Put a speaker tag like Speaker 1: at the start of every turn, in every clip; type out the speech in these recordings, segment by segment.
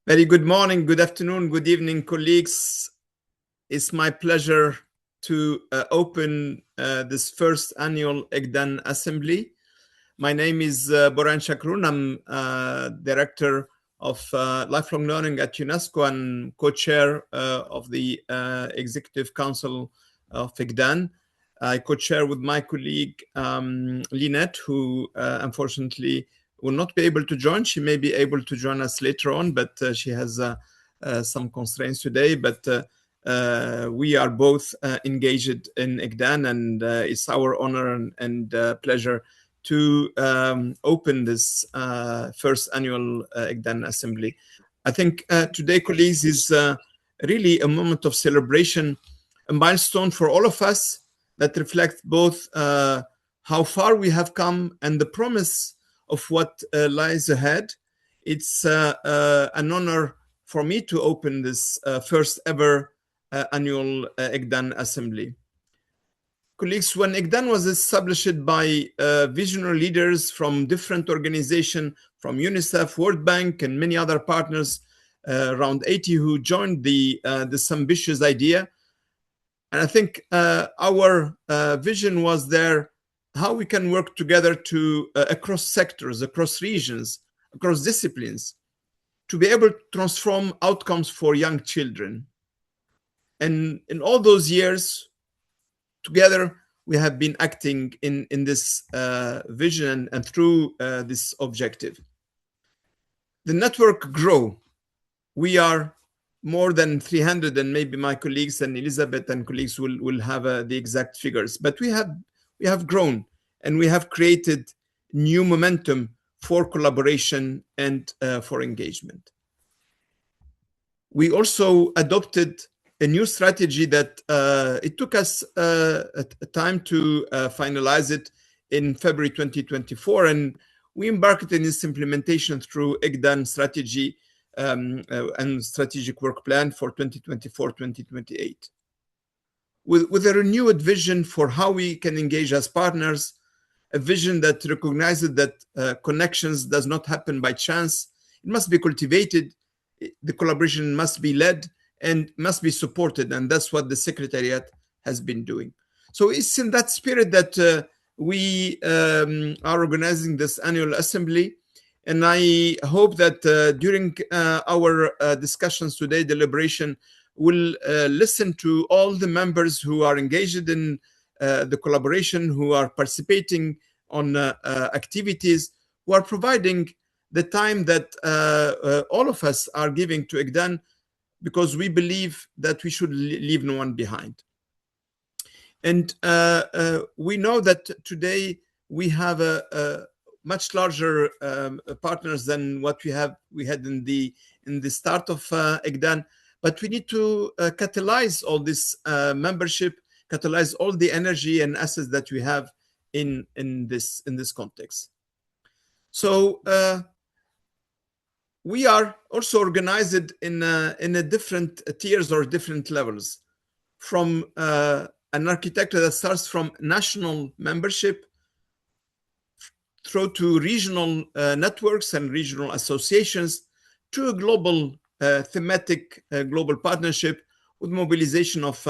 Speaker 1: Very good morning, good afternoon, good evening, colleagues. It's my pleasure to open this first annual ECDAN Assembly. My name is Boran Shakrun. I'm Director of Lifelong Learning at UNESCO and co-chair of the Executive Council of ECDAN. I co-chair with my colleague Lynette, who unfortunately will not be able to join. She may be able to join us later on, but she has some constraints today. But we are both engaged in ECDAN, and it's our honor and pleasure to open this first annual ECDAN Assembly. I think today, colleagues, is really a moment of celebration, a milestone for all of us that reflects both how far we have come and the promise of what lies ahead. It's an honor for me to open this first ever annual ECDAN Assembly. Colleagues, when ECDAN was established by visionary leaders from different organizations, from UNICEF, World Bank, and many other partners, around 80 who joined this ambitious idea. And I think our vision was there, how we can work together to across sectors, across regions, across disciplines, to be able to transform outcomes for young children. And in all those years, together, we have been acting in this vision and through this objective. The network grow. We are more than 300, and maybe my colleagues and Elizabeth and colleagues will have the exact figures. But we have grown, and we have created new momentum for collaboration and for engagement. We also adopted a new strategy that it took us a time to finalize it in February 2024, and we embarked in this implementation through ECDAN strategy and strategic work plan for 2024-2028. With a renewed vision for how we can engage as partners, a vision that recognizes that connections does not happen by chance. It must be cultivated, the collaboration must be led, and must be supported, and that's what the Secretariat has been doing. So it's in that spirit that we are organizing this annual assembly, and I hope that during our discussions today, deliberation, we'll listen to all the members who are engaged in the collaboration, who are participating on activities, who are providing the time that all of us are giving to ECDAN, because we believe that we should leave no one behind. And we know that today we have a much larger partners than what we had in the start of ECDAN, but we need to catalyze all this membership, catalyze all the energy and assets that we have in this context. So we are also organized in a different tiers or different levels, from an architecture that starts from national membership through to regional networks and regional associations, to a global thematic global partnership with mobilization of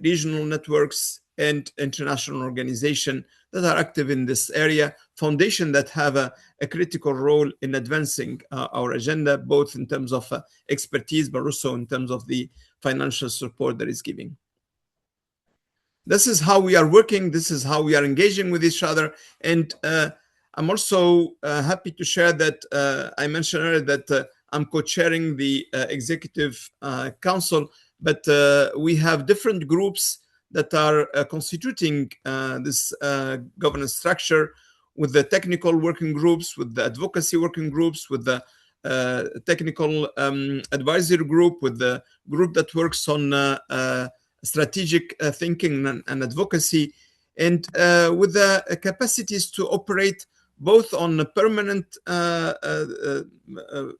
Speaker 1: regional networks and international organizations that are active in this area, foundations that have a critical role in advancing our agenda, both in terms of expertise, but also in terms of the financial support that is giving. This is how we are working. This is how we are engaging with each other. And I'm also happy to share that I mentioned earlier that I'm co-chairing the Executive Council, but we have different groups that are constituting this governance structure, with the technical working groups, with the advocacy working groups, with the technical advisory group, with the group that works on strategic thinking and advocacy, and with the capacities to operate both on a permanent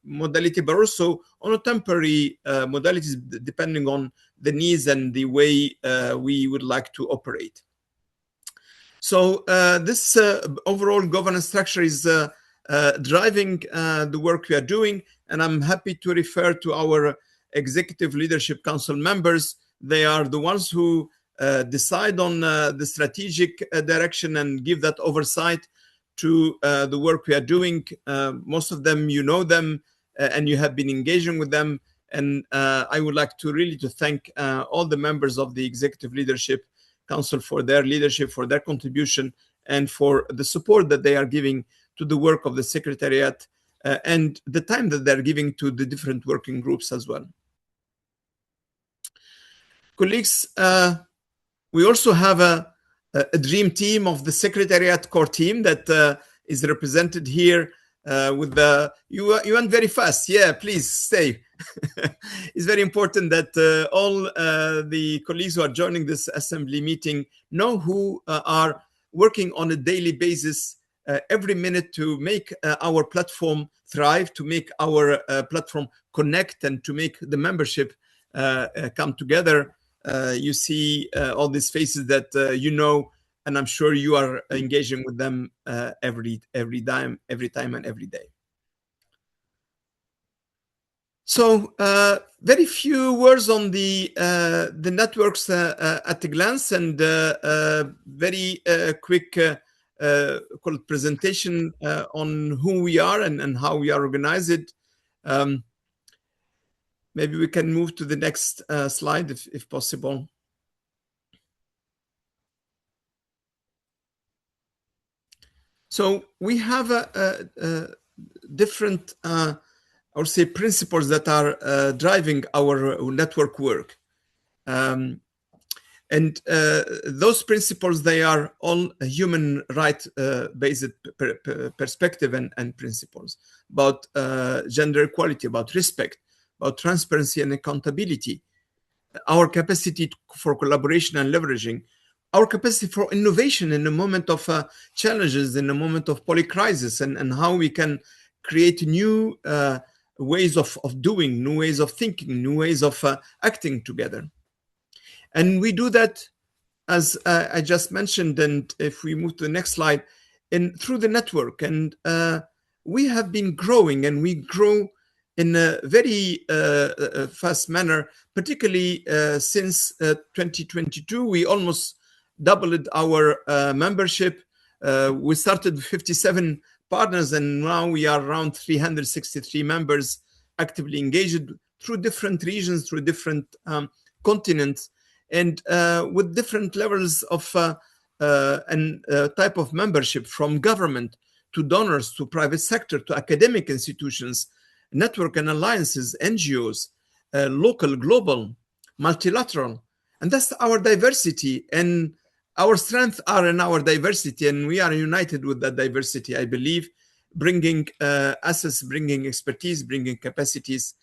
Speaker 1: modality, but also on a temporary modalities, depending on the needs and the way we would like to operate. So this overall governance structure is driving the work we are doing. And I'm happy to refer to our Executive Leadership Council members. They are the ones who decide on the strategic direction and give that oversight to the work we are doing. Most of them, you know them, and you have been engaging with them. And I would like to really thank all the members of the Executive Leadership Council for their leadership, for their contribution, and for the support that they are giving to the work of the Secretariat and the time that they're giving to the different working groups as well. Colleagues, we also have a dream team of the Secretariat core team that is represented here with the, you went very fast. Yeah, please stay. It's very important that all the colleagues who are joining this assembly meeting know who are working on a daily basis every minute to make our platform thrive, to make our platform connect, and to make the membership come together. You see all these faces that you know, and I'm sure you are engaging with them every time and every day. So very few words on the networks at a glance, and very quick presentation on who we are and how we are organized. Maybe we can move to the next slide if possible. So we have different, I would say, principles that are driving our network work. And those principles, they are all human right based perspective and principles about gender equality, about respect, about transparency and accountability, our capacity for collaboration and leveraging, our capacity for innovation in a moment of challenges, in a moment of polycrisis, and how we can create new ways of doing, new ways of thinking, new ways of acting together. And we do that, as I just mentioned, and if we move to the next slide, through the network. And we have been growing, and we grow in a very fast manner, particularly since 2022. We almost doubled our membership. We started with 57 partners, and now we are around 363 members actively engaged through different regions, through different continents, and with different levels of and type of membership, from government to donors to private sector to academic institutions, network and alliances, NGOs, local, global, multilateral. And that's our diversity, and our strengths are in our diversity, and we are united with that diversity, I believe, bringing assets, bringing expertise, bringing capacities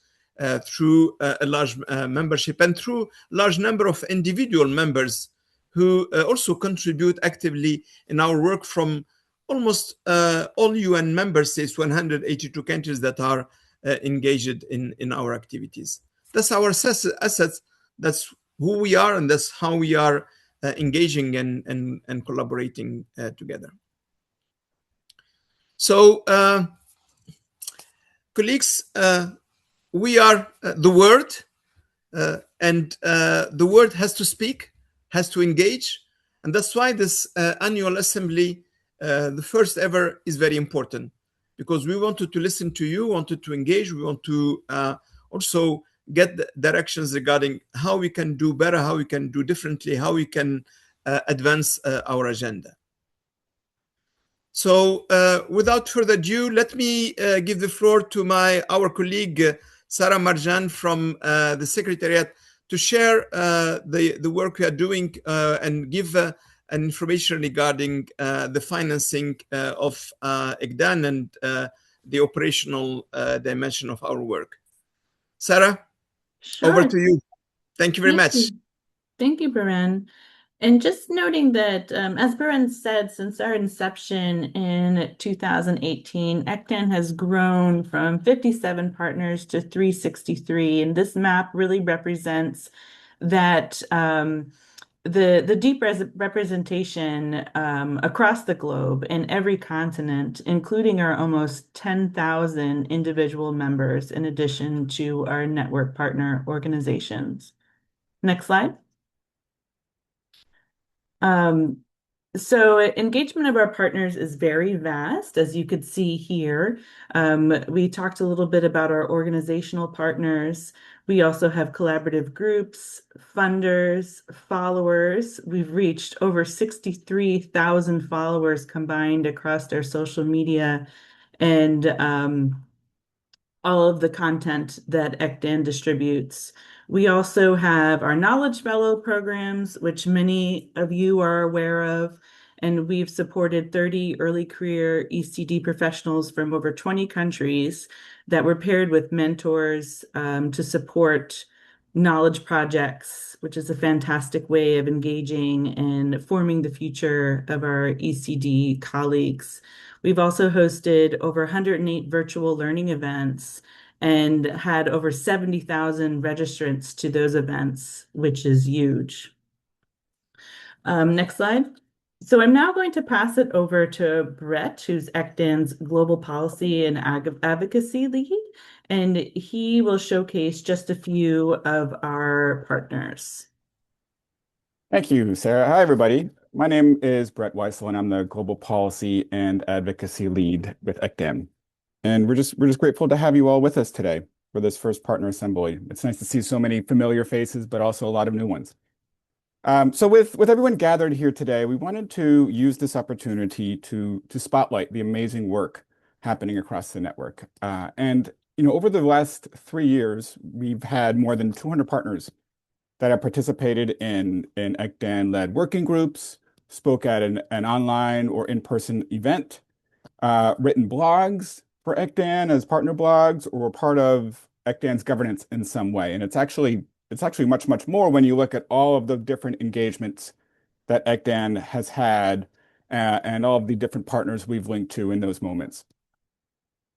Speaker 1: through a large membership, and through large number of individual members who also contribute actively in our work, from almost all UN member states, 182 countries that are engaged in our activities. That's our assets, that's who we are, and that's how we are engaging and collaborating together. So, colleagues, we are the word, and the word has to speak, has to engage, and that's why this annual assembly, the first ever, is very important, because we wanted to listen to you, wanted to engage, we want to also get the directions regarding how we can do better, how we can do differently, how we can advance our agenda. So without further ado, let me give the floor to our colleague, Sarah Marjan from the Secretariat, to share the work we are doing and give an information regarding the financing of ECDAN and the operational dimension of our work. Sarah,
Speaker 2: sure.
Speaker 1: Over to you. Thank you very much.
Speaker 2: Thank you, Baran. And just noting that, as Baran said, since our inception in 2018, ECDAN has grown from 57 partners to 363. And this map really represents that the deep representation across the globe in every continent, including our almost 10,000 individual members, in addition to our network partner organizations. Next slide. So engagement of our partners is very vast, as you could see here. We talked a little bit about our organizational partners. We also have collaborative groups, funders, followers. We've reached over 63,000 followers combined across our social media and all of the content that ECDAN distributes. We also have our Knowledge Fellow programs, which many of you are aware of, and we've supported 30 early career ECD professionals from over 20 countries that were paired with mentors to support knowledge projects, which is a fantastic way of engaging and forming the future of our ECD colleagues. We've also hosted over 108 virtual learning events and had over 70,000 registrants to those events, which is huge. Next slide. So I'm now going to pass it over to Brett, who's ECDAN's Global Policy and Advocacy Lead, and he will showcase just a few of our partners.
Speaker 3: Thank you, Sarah. Hi, everybody. My name is Brett Weissel, and I'm the Global Policy and Advocacy Lead with ECDAN. And we're just grateful to have you all with us today for this first partner assembly. It's nice to see so many familiar faces, but also a lot of new ones. So with everyone gathered here today, we wanted to use this opportunity to spotlight the amazing work happening across the network. And over the last 3 years, we've had more than 200 partners that have participated in ECDAN-led working groups, spoke at an online or in-person event, written blogs for ECDAN as partner blogs, or were part of ECDAN's governance in some way. And it's actually much, much more when you look at all of the different engagements that ECDAN has had and all of the different partners we've linked to in those moments.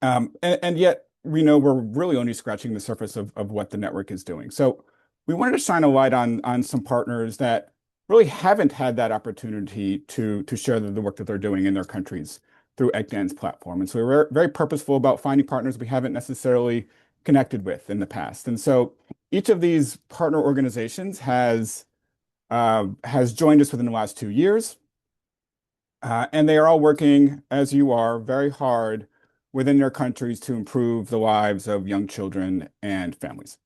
Speaker 3: And yet, we know we're really only scratching the surface of what the network is doing. So we wanted to shine a light on some partners that really haven't had that opportunity to share the work that they're doing in their countries through ECDAN's platform. And so we were very purposeful about finding partners we haven't necessarily connected with in the past. And so each of these partner organizations has joined us within the last 2 years. And they are all working, as you are, very hard within their countries to improve the lives of young children and families.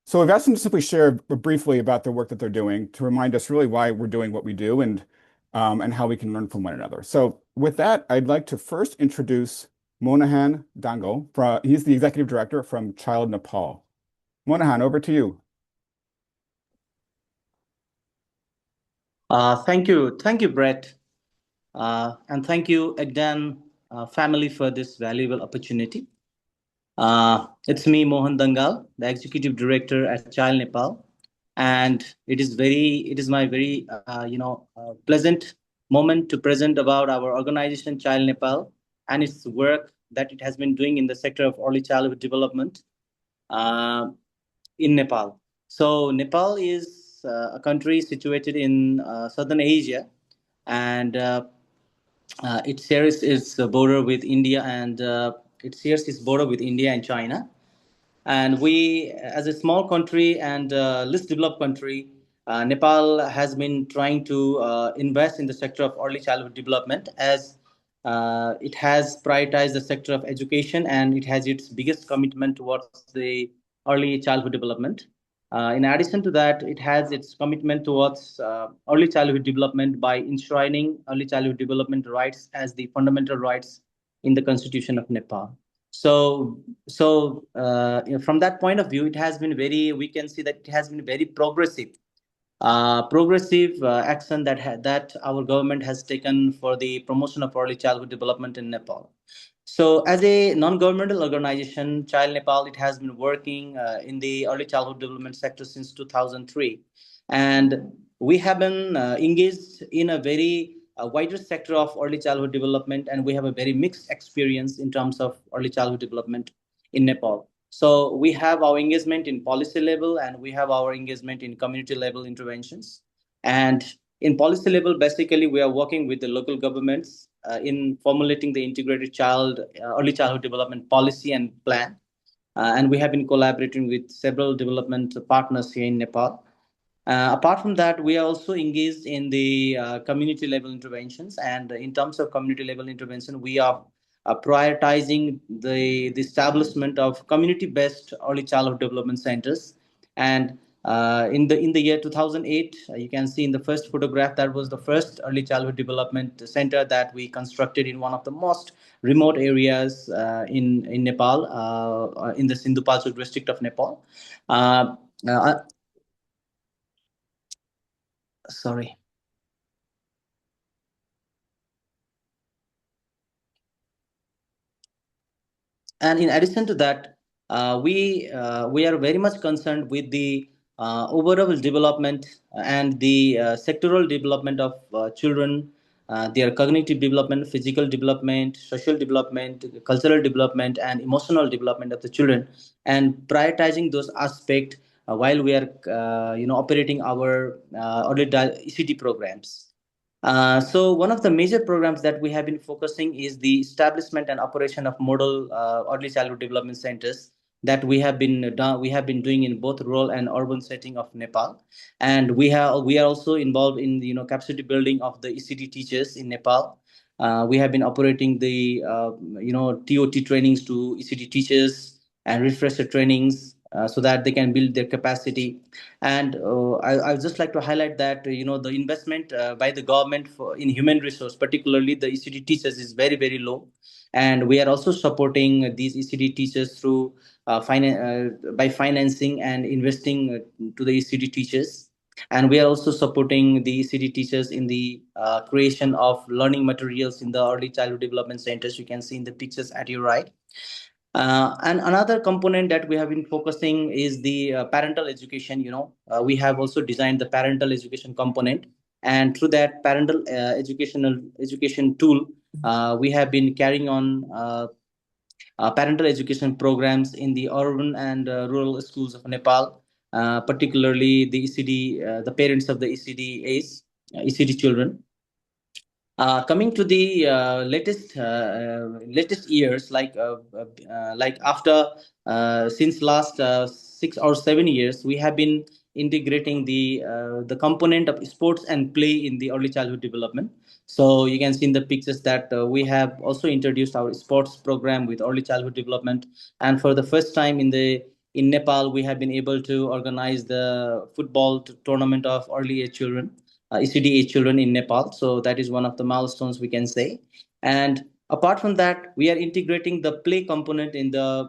Speaker 3: So we've asked them to simply share briefly about the work that they're doing to remind us really why we're doing what we do and how we can learn from one another. So with that, I'd like to first introduce Monahan Dangal. He's the executive director from Child Nepal. Monahan, over to you.
Speaker 4: Thank you, Brett. And thank you, ECDAN family, for this valuable opportunity. It's me, Mohan Dangal, the executive director at Child Nepal, and it is my very pleasant moment to present about our organization Child Nepal and its work that it has been doing in the sector of early childhood development in Nepal. So Nepal is a country situated in southern Asia, and it shares its border with India and China. And we, as a small country and least developed country, Nepal has been trying to invest in the sector of early childhood development, as it has prioritized the sector of education, and it has its biggest commitment towards the early childhood development. In addition to that, it has its commitment towards early childhood development by enshrining early childhood development rights as the fundamental rights in the Constitution of Nepal. So from that point of view, we can see that it has been very progressive action that our government has taken for the promotion of early childhood development in Nepal. So as a non-governmental organization, Child Nepal, it has been working in the early childhood development sector since 2003. And we have been engaged in a very wider sector of early childhood development, and we have a very mixed experience in terms of early childhood development in Nepal. So we have our engagement in policy level, and we have our engagement in community level interventions. And in policy level, basically, we are working with the local governments in formulating the integrated early childhood development policy and plan. And we have been collaborating with several development partners here in Nepal. Apart from that, we are also engaged in the community level interventions. And in terms of community level intervention, we are prioritizing the establishment of community-based early childhood development centers. And in the year 2008, you can see in the first photograph that was the first early childhood development center that we constructed in one of the most remote areas in Nepal, in the Sindhu Palchuk district of Nepal. Uh, uh, Sorry. And in addition to that, we are very much concerned with the overall development and the sectoral development of children, their cognitive development, physical development, social development, cultural development, and emotional development of the children, and prioritizing those aspects while we are operating our ECD programs. So one of the major programs that we have been focusing is the establishment and operation of model early childhood development centers that we have been doing in both rural and urban setting of Nepal. And we are also involved in capacity building of the ECD teachers in Nepal. We have been operating the TOT trainings to ECD teachers and refresher trainings so that they can build their capacity. And I would just like to highlight that the investment by the government in human resource, particularly the ECD teachers, is very, very low. And we are also supporting these ECD teachers through by financing and investing to the ECD teachers. And we are also supporting the ECD teachers in the creation of learning materials in the early childhood development centers. You can see in the pictures at your right. And another component that we have been focusing is the parental education. We have also designed the parental education component, and through that parental education tool, we have been carrying on parental education programs in the urban and rural schools of Nepal, particularly the ECD, the parents of the ECD children. Coming to the latest years, like after since last 6 or 7 years, we have been integrating the component of sports and play in the early childhood development. So you can see in the pictures that we have also introduced our sports program with early childhood development, and for the first time in Nepal, we have been able to organize the football tournament of early age children, ECDA children in Nepal. So that is one of the milestones we can say. And apart from that, we are integrating the play component in the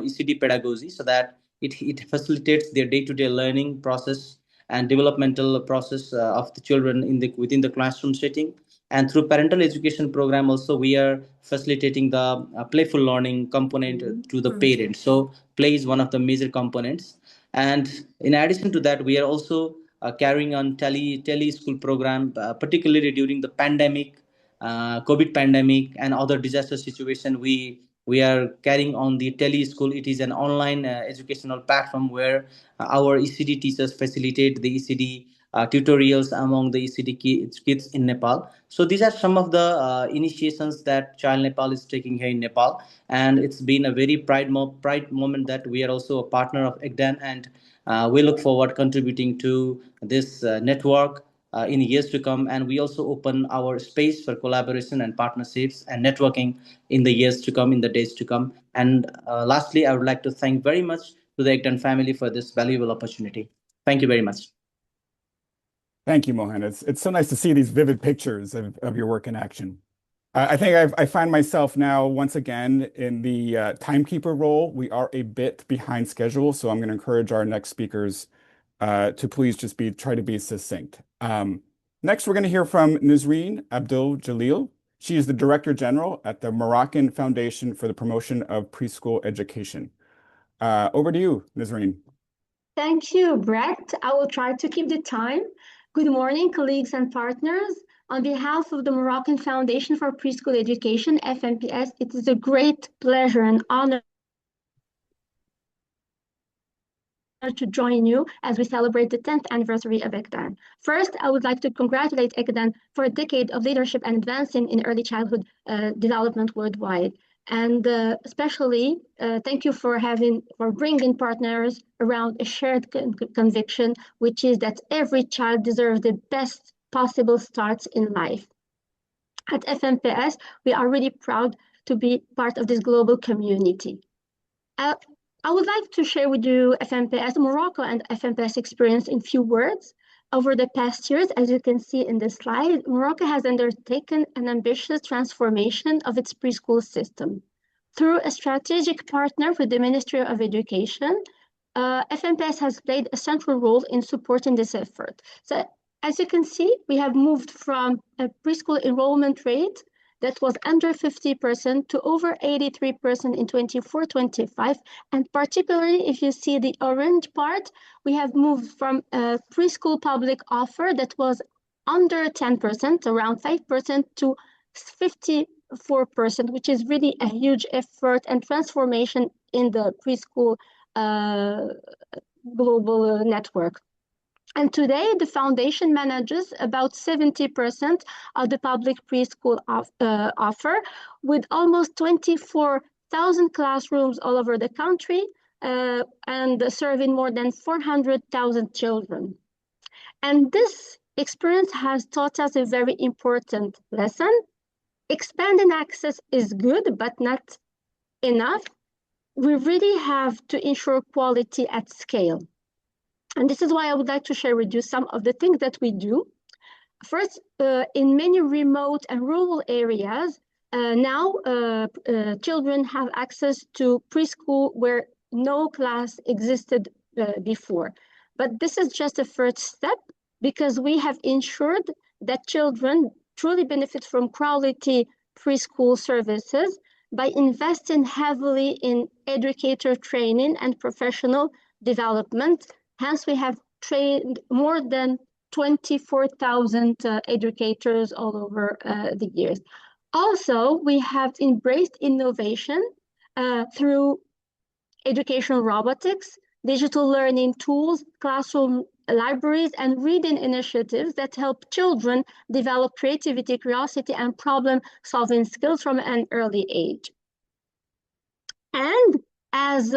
Speaker 4: ECD pedagogy so that it facilitates their day-to-day learning process and developmental process of the children within the classroom setting. And through parental education program also, we are facilitating the playful learning component to the parents. So play is one of the major components. And in addition to that, we are also carrying on tele school program, particularly during the pandemic, COVID pandemic, and other disaster situation. We are carrying on the tele school. It is an online educational platform where our ECD teachers facilitate the ECD tutorials among the ECD kids in Nepal. So these are some of the initiations that Child Nepal is taking here in Nepal, and it's been a very pride moment that we are also a partner of ECDAN, and we look forward contributing to this network in years to come. And we also open our space for collaboration and partnerships and networking in the years to come, in the days to come. And lastly, I would like to thank very much to the ECDAN family for this valuable opportunity. Thank you very much.
Speaker 3: Thank you, Mohan. It's so nice to see these vivid pictures of your work in action. I think I find myself now once again in the timekeeper role. We are a bit behind schedule, so I'm going to encourage our next speakers to please just try to be succinct. Next, we're going to hear from Nazreen Abdul Jalil. She is the Director General at the Moroccan Foundation for the Promotion of Preschool Education. Over to you, Nazreen.
Speaker 5: Thank you, Brett. I will try to keep the time. Good morning, colleagues and partners. On behalf of the Moroccan Foundation for Preschool Education, FMPS, it is a great pleasure and honor to join you as we celebrate the 10th anniversary of ECDAN. First, I would like to congratulate ECDAN for a decade of leadership and advancing in early childhood development worldwide. And especially, thank you for bringing partners around a shared conviction, which is that every child deserves the best possible starts in life. At FMPS, we are really proud to be part of this global community. I would like to share with you FMPS, Morocco and FMPS experience in few words. Over the past years, as you can see in this slide, Morocco has undertaken an ambitious transformation of its preschool system. Through a strategic partner with the Ministry of Education, FMPS has played a central role in supporting this effort. So, as you can see, we have moved from a preschool enrollment rate that was under 50% to over 83% in 24-25. And particularly, if you see the orange part, we have moved from a preschool public offer that was under 10%, around 5%, to 54%, which is really a huge effort and transformation in the preschool global network. And today, the foundation manages about 70% of the public preschool offer, with almost 24,000 classrooms all over the country and serving more than 400,000 children. And this experience has taught us a very important lesson. Expanding access is good, but not enough. We really have to ensure quality at scale. And this is why I would like to share with you some of the things that we do. First, in many remote and rural areas, now children have access to preschool where no class existed before. But this is just a first step because we have ensured that children truly benefit from quality preschool services by investing heavily in educator training and professional development. Hence, we have trained more than 24,000 educators all over the years. Also, we have embraced innovation through educational robotics, digital learning tools, classroom libraries, and reading initiatives that help children develop creativity, curiosity, and problem-solving skills from an early age. And as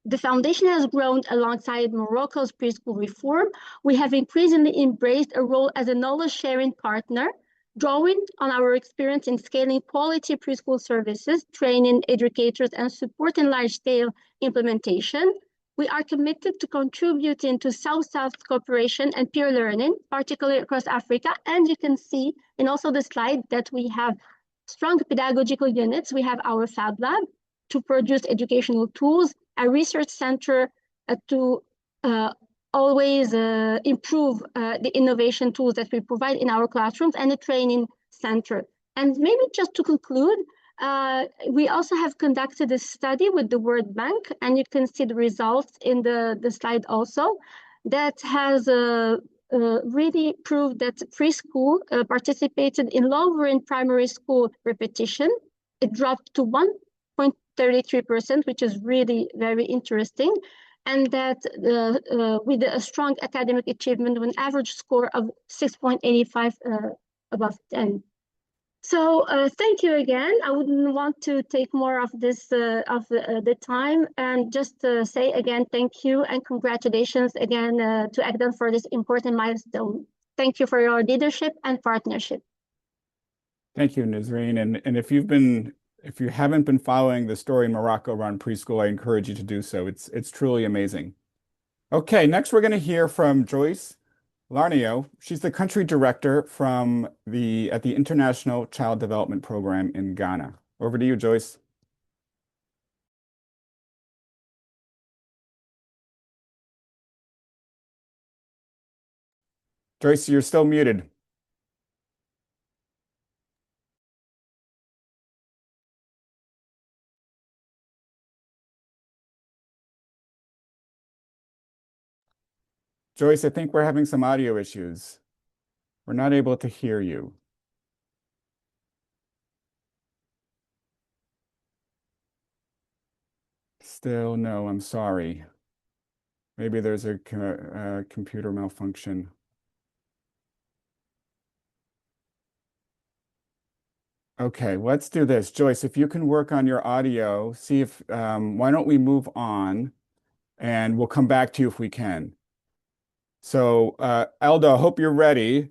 Speaker 5: the foundation has grown alongside Morocco's preschool reform, we have increasingly embraced a role as a knowledge-sharing partner, drawing on our experience in scaling quality preschool services, training educators, and supporting large-scale implementation. We are committed to contributing to South-South cooperation and peer learning, particularly across Africa. And you can see in also the slide that we have strong pedagogical units. We have our Fab Lab to produce educational tools, a research center to always improve the innovation tools that we provide in our classrooms, and a training center. And maybe just to conclude, we also have conducted a study with the World Bank, and you can see the results in the slide also, that has really proved that preschool participated in lowering primary school repetition. It dropped to 1.33%, which is really very interesting, and that with a strong academic achievement with an average score of 6.85 above 10. So thank you again. I wouldn't want to take more of this of the time, and just say again thank you and congratulations again to ECDAN for this important milestone. Thank you for your leadership and partnership.
Speaker 3: Thank you, Nazreen. And if you haven't been following the story in Morocco around preschool, I encourage you to do so. It's truly amazing. Okay, next we're going to hear from Joyce Larnio. She's the country director at the International Child Development Program in Ghana. Over to you, Joyce. Joyce, you're still muted. Joyce, I think we're having some audio issues. We're not able to hear you. Still no, I'm sorry. Maybe there's a computer malfunction. Okay, let's do this. Joyce, if you can work on your audio, see if, why don't we move on and we'll come back to you if we can. So, Aldo, I hope you're ready.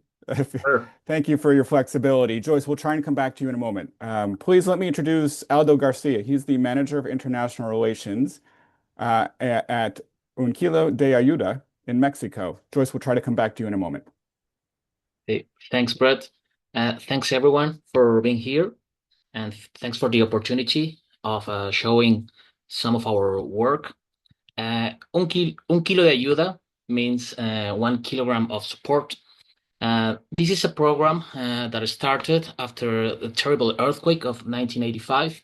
Speaker 6: Sure.
Speaker 3: Thank you for your flexibility. Joyce, we'll try and come back to you in a moment. Please let me introduce Aldo Garcia. He's the Manager of International Relations at Un Kilo de Ayuda in Mexico. Joyce, we'll try to come back to you in a moment.
Speaker 6: Hey, thanks, Brett. Thanks, everyone, for being here. And thanks for the opportunity of showing some of our work. Un kilo de ayuda means 1 kilogram of support. This is a program that started after the terrible earthquake of 1985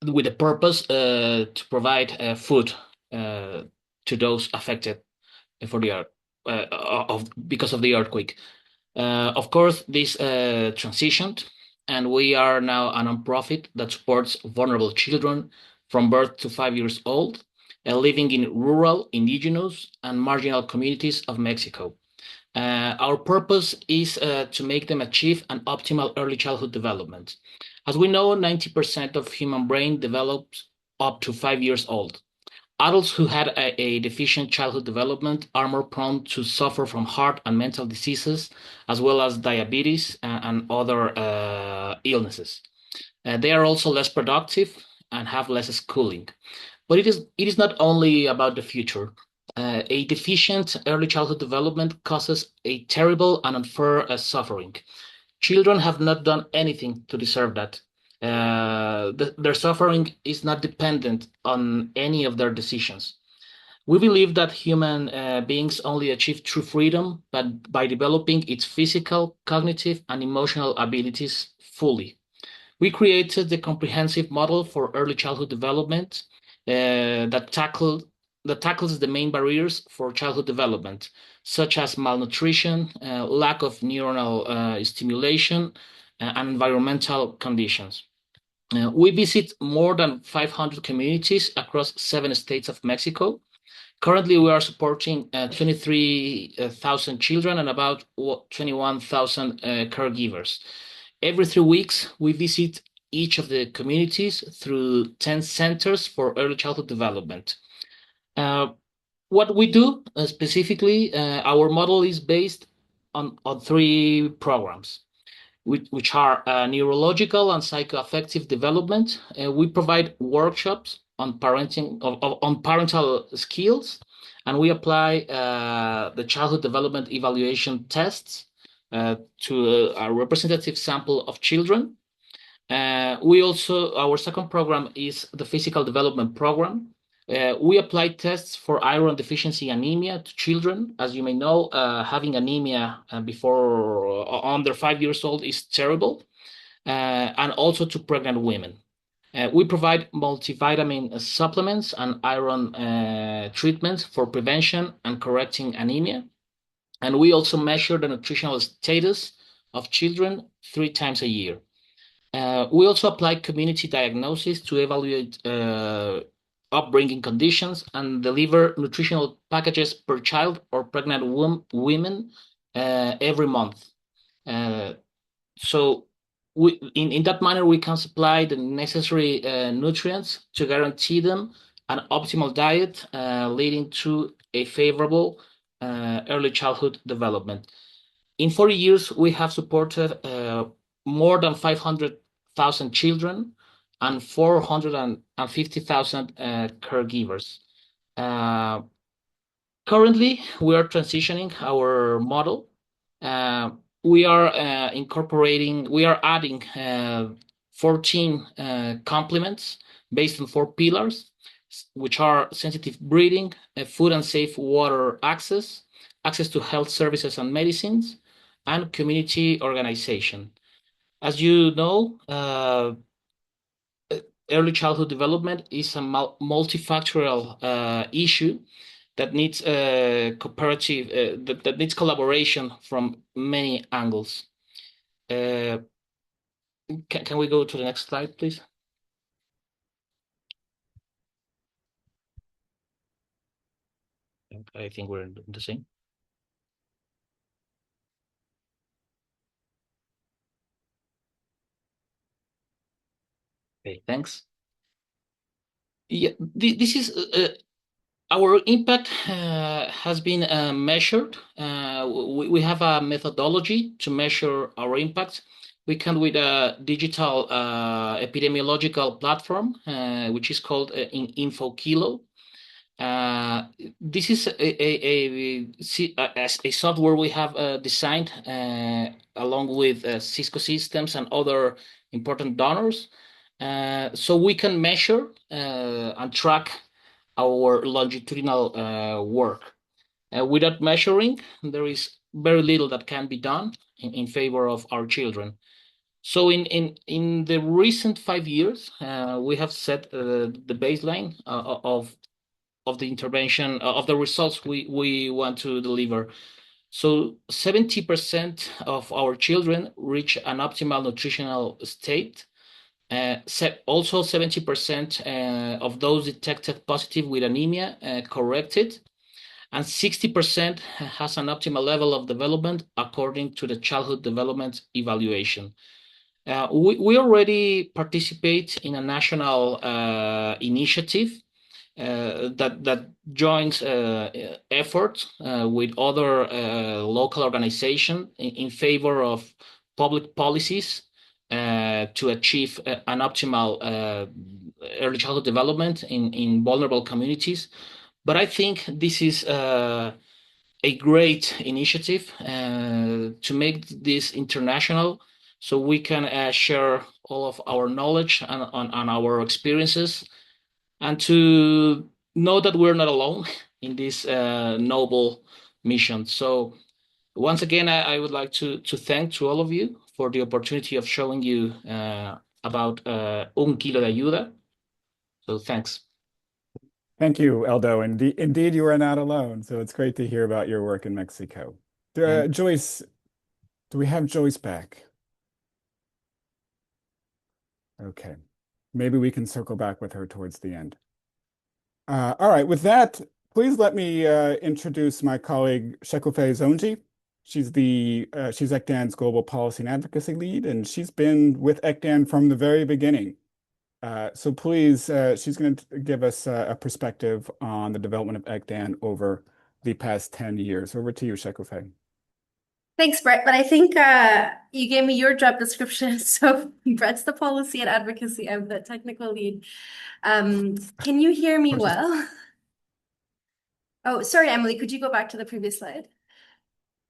Speaker 6: with the purpose to provide food to those affected for the because of the earthquake. Of course, this transitioned, and we are now a nonprofit that supports vulnerable children from birth to 5 years old, living in rural, indigenous, and marginal communities of Mexico. Our purpose is to make them achieve an optimal early childhood development. As we know, 90% of human brain develops up to 5 years old. Adults who had a deficient childhood development are more prone to suffer from heart and mental diseases, as well as diabetes and other illnesses. They are also less productive and have less schooling. But it is not only about the future. A deficient early childhood development causes a terrible and unfair suffering. Children have not done anything to deserve that. Their suffering is not dependent on any of their decisions. We believe that human beings only achieve true freedom but by developing its physical, cognitive, and emotional abilities fully. We created the comprehensive model for early childhood development that tackles the main barriers for childhood development, such as malnutrition, lack of neuronal stimulation, and environmental conditions. We visit more than 500 communities across 7 states of Mexico. Currently, we are supporting 23,000 children and about 21,000 caregivers. Every 3 weeks, we visit each of the communities through 10 centers for early childhood development. What we do specifically, our model is based on 3 programs, which are neurological and psychoaffective development. We provide workshops on parenting on parental skills, and we apply the childhood development evaluation tests to a representative sample of children. Our second program is the physical development program. We apply tests for iron deficiency anemia to children. As you may know, having anemia before under 5 years old is terrible, and also to pregnant women. We provide multivitamin supplements and iron treatments for prevention and correcting anemia. And we also measure the nutritional status of children 3 times a year. We also apply community diagnosis to evaluate upbringing conditions and deliver nutritional packages per child or pregnant women every month. So in that manner, we can supply the necessary nutrients to guarantee them an optimal diet, leading to a favorable early childhood development. In 40 years, we have supported more than 500,000 children and 450,000 caregivers. Currently, we are transitioning our model. We are adding 14 complements based on 4 pillars, which are sensitive breathing, food and safe water access to health services and medicines, and community organization. As you know, early childhood development is a multifactorial issue that needs that needs collaboration from many angles. Can we go to the next slide, please? I think we're the same. Okay, thanks. Yeah, this is our impact has been measured. We have a methodology to measure our impact. We come with a digital epidemiological platform, which is called InfoKilo. This is a software we have designed along with Cisco Systems and other important donors. So we can measure and track our longitudinal work. Without measuring, there is very little that can be done in favor of our children. So in the recent 5 years, we have set the baseline of the intervention of the results we want to deliver. So 70% of our children reach an optimal nutritional state. Also 70% of those detected positive with anemia corrected, and 60% has an optimal level of development according to the childhood development evaluation. We already participate in a national initiative that joins efforts with other local organizations in favor of public policies to achieve an optimal early childhood development in vulnerable communities. But I think this is a great initiative to make this international, so we can share all of our knowledge and our experiences, and to know that we're not alone in this noble mission. So once again, I would like to thank to all of you for the opportunity of showing you about Un Kilo de Ayuda. So thanks.
Speaker 3: Thank you, Eldo. Indeed, you are not alone. So it's great to hear about your work in Mexico. Joyce, do we have Joyce back? Okay. Maybe we can circle back with her towards the end. All right, with that, please let me introduce my colleague, Shekufe Zonji. She's ECDAN's Global Policy and Advocacy Lead, and she's been with ECDAN from the very beginning. So please, she's going to give us a perspective on the development of ECDAN over the past 10 years. Over to you, Shekufe.
Speaker 7: Thanks, Brett. But I think you gave me your job description. So Brett's the policy and advocacy. I'm the technical lead. Can you hear me well? Oh, sorry, Emily. Could you go back to the previous slide?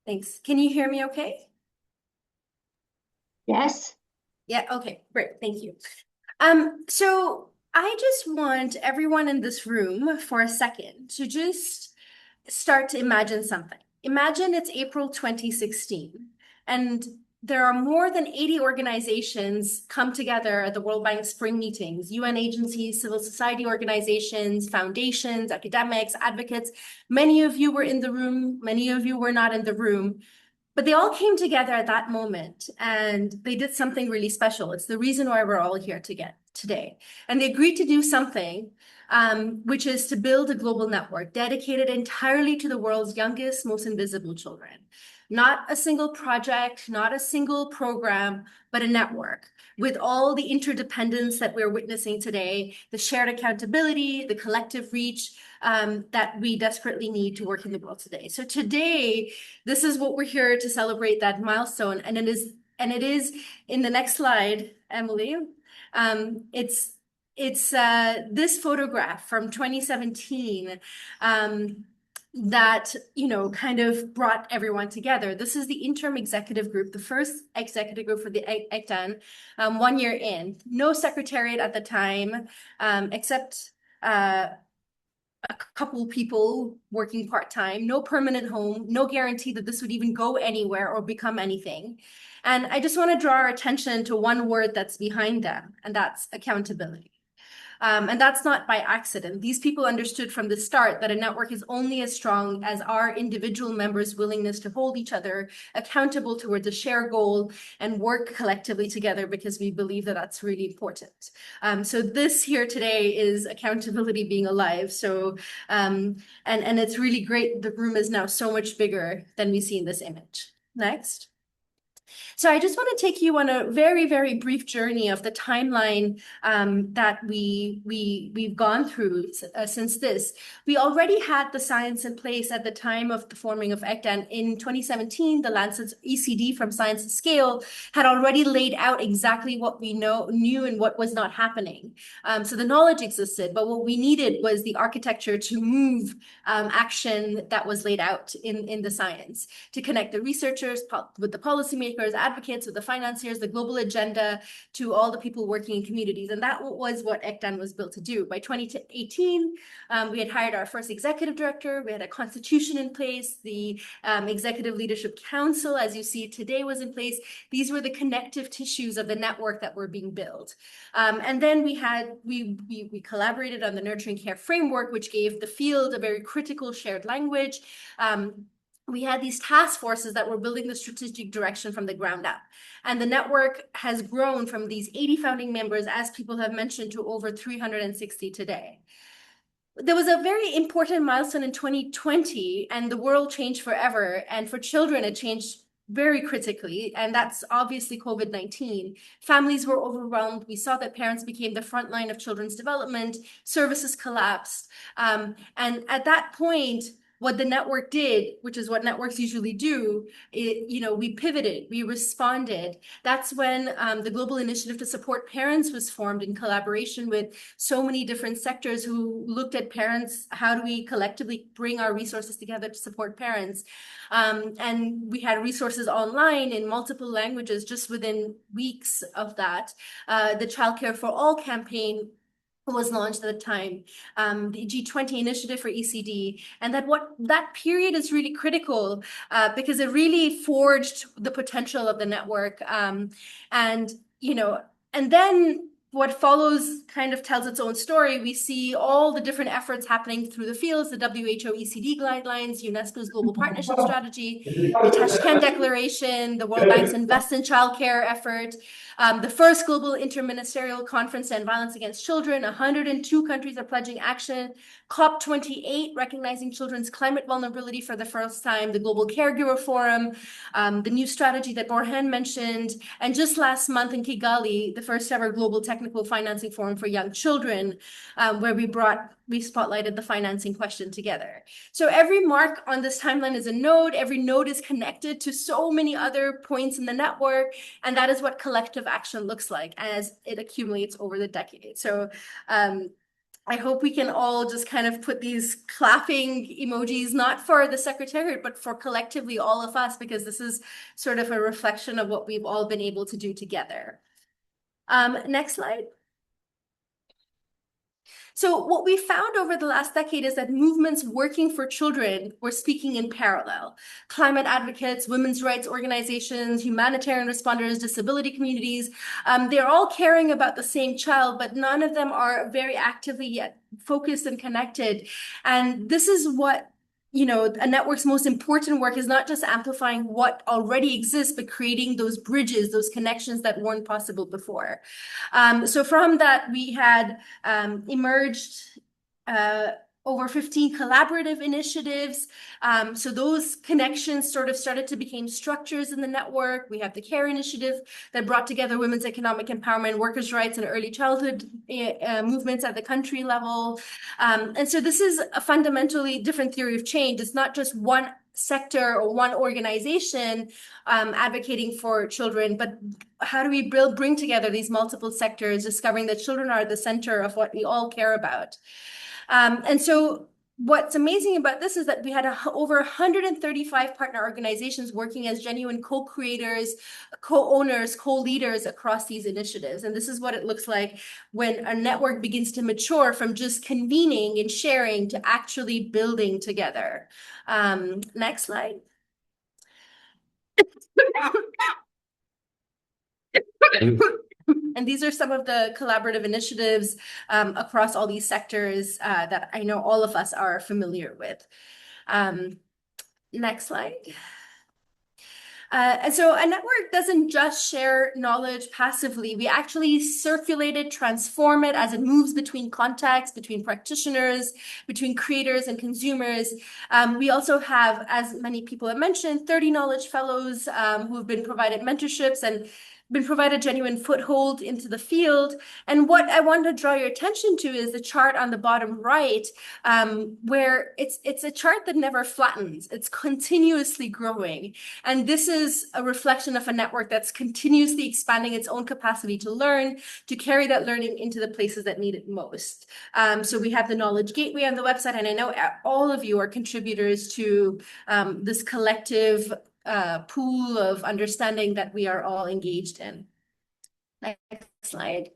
Speaker 7: Thanks. Can you hear me okay?
Speaker 5: Yes.
Speaker 7: Yeah, okay, great. Thank you. So I just want everyone in this room for a second to just start to imagine something. Imagine it's April 2016, and there are more than 80 organizations come together at the World Bank spring meetings, UN agencies, civil society organizations, foundations, academics, advocates. Many of you were in the room, many of you were not in the room, but they all came together at that moment and they did something really special. It's the reason why we're all here today. And they agreed to do something which is to build a global network dedicated entirely to the world's youngest, most invisible children. Not a single project, not a single program, but a network with all the interdependence that we're witnessing today, the shared accountability, the collective reach that we desperately need to work in the world today. So today, this is what we're here to celebrate, that milestone. And it is in the next slide, Emily. It's this photograph from 2017 that, kind of brought everyone together. This is the interim executive group, the first executive group for the ECDAN, 1 year in. No secretariat at the time, except a couple people working part-time, no permanent home, no guarantee that this would even go anywhere or become anything. And I just want to draw our attention to one word that's behind them, and that's accountability. And that's not by accident. These people understood from the start that a network is only as strong as our individual members' willingness to hold each other accountable towards a shared goal and work collectively together, because we believe that that's really important. So this here today is accountability being alive. So, and it's really great. The room is now so much bigger than we see in this image. Next. So I just want to take you on a very, very brief journey of the timeline that we've gone through since this. We already had the science in place at the time of the forming of ECDAN. In 2017, the Lancet's ECD from Science to Scale had already laid out exactly what we knew and what was not happening. So the knowledge existed, but what we needed was the architecture to move action that was laid out in the science, to connect the researchers with the policymakers, advocates, with the financiers, the global agenda, to all the people working in communities. And that was what ECDAN was built to do. By 2018, we had hired our first executive director. We had a constitution in place. The Executive Leadership Council, as you see today, was in place. These were the connective tissues of the network that were being built. And then we collaborated on the Nurturing Care Framework, which gave the field a very critical shared language. We had these task forces that were building the strategic direction from the ground up. And the network has grown from these 80 founding members, as people have mentioned, to over 360 today. There was a very important milestone in 2020, and the world changed forever. And for children, it changed very critically, and that's obviously COVID-19. Families were overwhelmed. We saw that parents became the front line of children's development. Services collapsed. And at that point, what the network did, which is what networks usually do, we pivoted, we responded. That's when the Global Initiative to Support Parents was formed in collaboration with so many different sectors who looked at parents. How do we collectively bring our resources together to support parents? And we had resources online in multiple languages just within weeks of that. The Childcare for All campaign was launched at the time, the G20 initiative for ECD, and that period is really critical because it really forged the potential of the network. And then what follows kind of tells its own story. We see all the different efforts happening through the fields, the WHO ECD guidelines, UNESCO's Global Partnership Strategy, the Tashkent Declaration, the World Bank's Invest in Childcare effort, the first Global Interministerial Conference on Violence Against Children. 102 countries are pledging action. COP28, recognizing children's climate vulnerability for the first time, the Global Caregiver Forum, the new strategy that Borhan mentioned, and just last month in Kigali, the first ever Global Technical Financing Forum for Young Children, where we spotlighted the financing question together. So every mark on this timeline is a node. Every node is connected to so many other points in the network, and that is what collective action looks like as it accumulates over the decade. So I hope we can all just kind of put these clapping emojis, not for the Secretariat, but for collectively all of us, because this is sort of a reflection of what we've all been able to do together. Next slide. So what we found over the last decade is that movements working for children were speaking in parallel. Climate advocates, women's rights organizations, humanitarian responders, disability communities, they're all caring about the same child, but none of them are very actively yet focused and connected. And this is what a network's most important work is, not just amplifying what already exists, but creating those bridges, those connections that weren't possible before. So from that, we had emerged over 15 collaborative initiatives. So those connections sort of started to become structures in the network. We have the CARE initiative that brought together women's economic empowerment, workers' rights, and early childhood movements at the country level. And so this is a fundamentally different theory of change. It's not just one sector or one organization advocating for children, but how do we bring together these multiple sectors, discovering that children are at the center of what we all care about. And so what's amazing about this is that we had over 135 partner organizations working as genuine co-creators, co-owners, co-leaders across these initiatives. And this is what it looks like when a network begins to mature from just convening and sharing to actually building together. Next slide. And these are some of the collaborative initiatives across all these sectors that I know all of us are familiar with. Next slide. And so a network doesn't just share knowledge passively. We actually circulate it, transform it as it moves between contexts, between practitioners, between creators and consumers. We also have, as many people have mentioned, 30 knowledge fellows who have been provided mentorships and been provided genuine foothold into the field. And what I want to draw your attention to is the chart on the bottom right, where it's a chart that never flattens. It's continuously growing. And this is a reflection of a network that's continuously expanding its own capacity to learn, to carry that learning into the places that need it most. So we have the Knowledge Gateway on the website, and I know all of you are contributors to this collective pool of understanding that we are all engaged in. Next slide.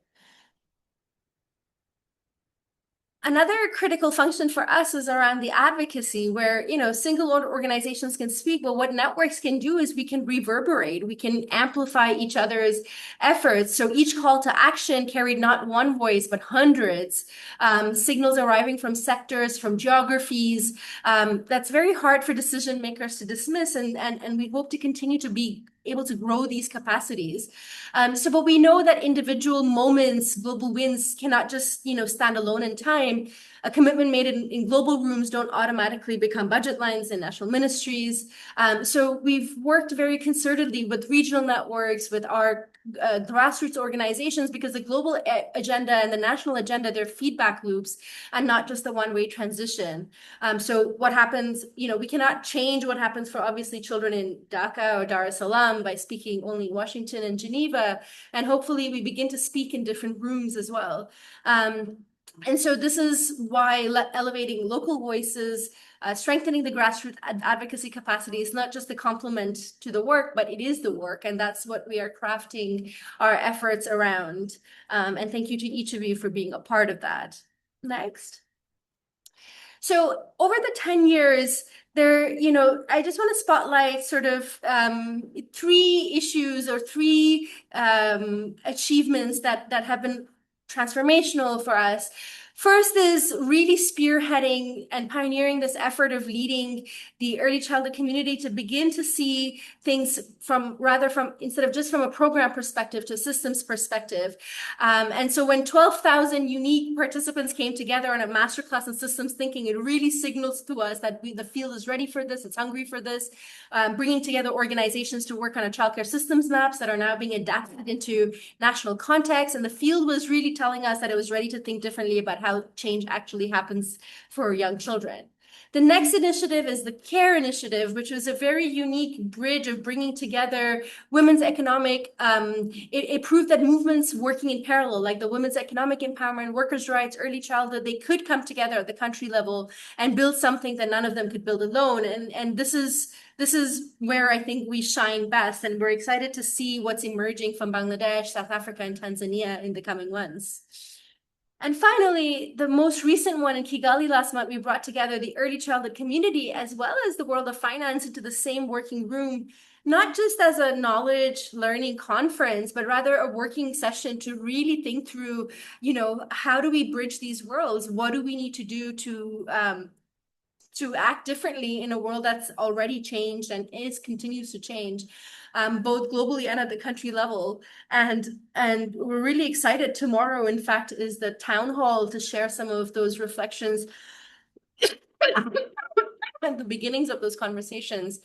Speaker 7: Another critical function for us is around the advocacy, where, you know, single organizations can speak, but what networks can do is we can reverberate, we can amplify each other's efforts. So each call to action carried not one voice, but hundreds, signals arriving from sectors, from geographies. That's very hard for decision makers to dismiss, and we hope to continue to be able to grow these capacities. But we know that individual moments, global wins cannot just, you know, stand alone in time. A commitment made in global rooms don't automatically become budget lines in national ministries. So we've worked very concertedly with regional networks, with our grassroots organizations, because the global agenda and the national agenda, they're feedback loops and not just a one-way transition. So what happens, you know, we cannot change what happens for obviously children in Dhaka or Dar es Salaam by speaking only in Washington and Geneva, and hopefully we begin to speak in different rooms as well. And so this is why elevating local voices, strengthening the grassroots advocacy capacity is not just a complement to the work, but it is the work. And that's what we are crafting our efforts around. And thank you to each of you for being a part of that. Next. So over the 10 years, you know, I just want to spotlight sort of 3 issues or 3 achievements that have been transformational for us. First is really spearheading and pioneering this effort of leading the early childhood community to begin to see things instead of just from a program perspective to a systems perspective. And so when 12,000 unique participants came together on a masterclass in systems thinking, it really signals to us that the field is ready for this, it's hungry for this, bringing together organizations to work on a childcare systems maps that are now being adapted into national context. And the field was really telling us that it was ready to think differently about how change actually happens for young children. The next initiative is the CARE initiative, which was a very unique bridge of bringing together women's economic, it proved that movements working in parallel, like the women's economic empowerment, workers' rights, early childhood, they could come together at the country level and build something that none of them could build alone. And this is where I think we shine best. And we're excited to see what's emerging from Bangladesh, South Africa, and Tanzania in the coming months. And finally, the most recent one in Kigali last month, we brought together the early childhood community as well as the world of finance into the same working room, not just as a knowledge learning conference, but rather a working session to really think through, you know, how do we bridge these worlds? What do we need to do to act differently in a world that's already changed and continues to change, both globally and at the country level. And we're really excited. Tomorrow, in fact, is the town hall to share some of those reflections and the beginnings of those conversations.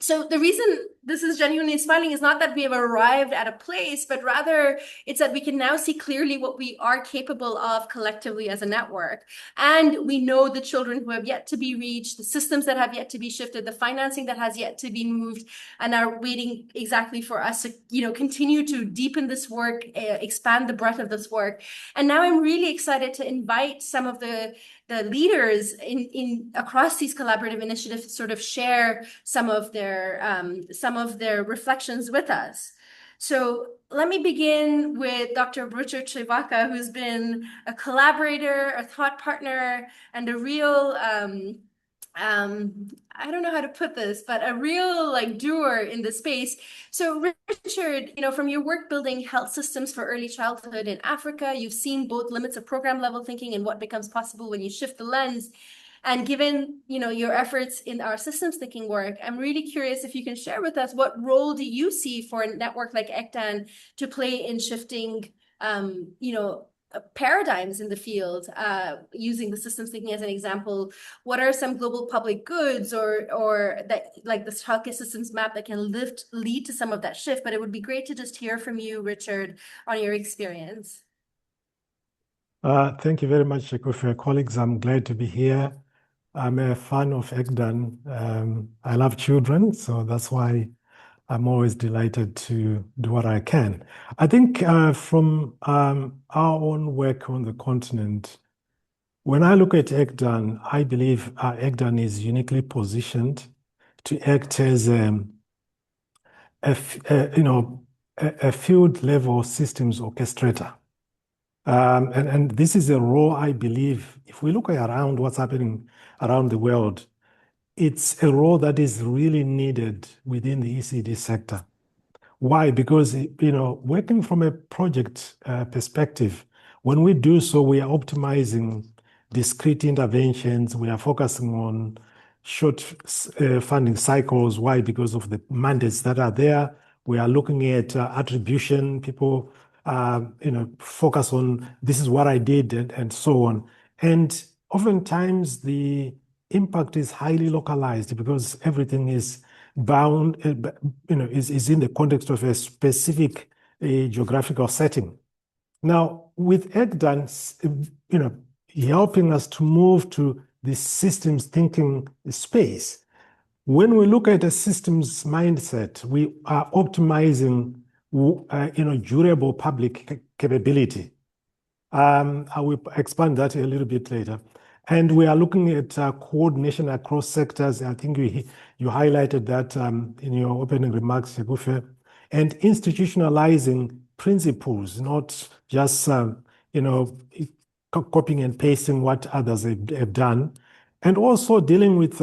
Speaker 7: So the reason this is genuinely inspiring is not that we have arrived at a place, but rather it's that we can now see clearly what we are capable of collectively as a network. And we know the children who have yet to be reached, the systems that have yet to be shifted, the financing that has yet to be moved, and are waiting exactly for us to, you know, continue to deepen this work, expand the breadth of this work. And now I'm really excited to invite some of the leaders in across these collaborative initiatives to sort of share some of their reflections with us. So let me begin with Dr. Brucho Chivaka, who's been a collaborator, a thought partner, and a real I don't know how to put this, but a real like doer in the space. So Richard, from your work building health systems for early childhood in Africa, you've seen both limits of program level thinking and what becomes possible when you shift the lens. And given, your efforts in our systems thinking work, I'm really curious if you can share with us what role do you see for a network like ECDAN to play in shifting, paradigms in the field, using the systems thinking as an example. What are some global public goods or that, like the healthcare systems map, that can lead to some of that shift? But it would be great to just hear from you, Richard, on your experience.
Speaker 8: Thank you very much, Shekufe. Colleagues, I'm glad to be here. I'm a fan of ECDAN. I love children, so that's why I'm always delighted to do what I can. I think from our own work on the continent, when I look at ECDAN, I believe ECDAN is uniquely positioned to act as a field level systems orchestrator. And this is a role, I believe, if we look around what's happening around the world, it's a role that is really needed within the ECD sector. Why? Because, working from a project perspective, when we do so, we are optimizing discrete interventions. We are focusing on short funding cycles. Why? Because of the mandates that are there. We are looking at attribution. People focus on this is what I did and so on. And oftentimes the impact is highly localized because everything is bound, is in the context of a specific geographical setting. Now, with ECDAN, helping us to move to the systems thinking space, when we look at a systems mindset, we are optimizing, durable public capability. I will expand that a little bit later. And we are looking at coordination across sectors. I think you highlighted that in your opening remarks, Shekufe, and institutionalizing principles, not just copying and pasting what others have done, and also dealing with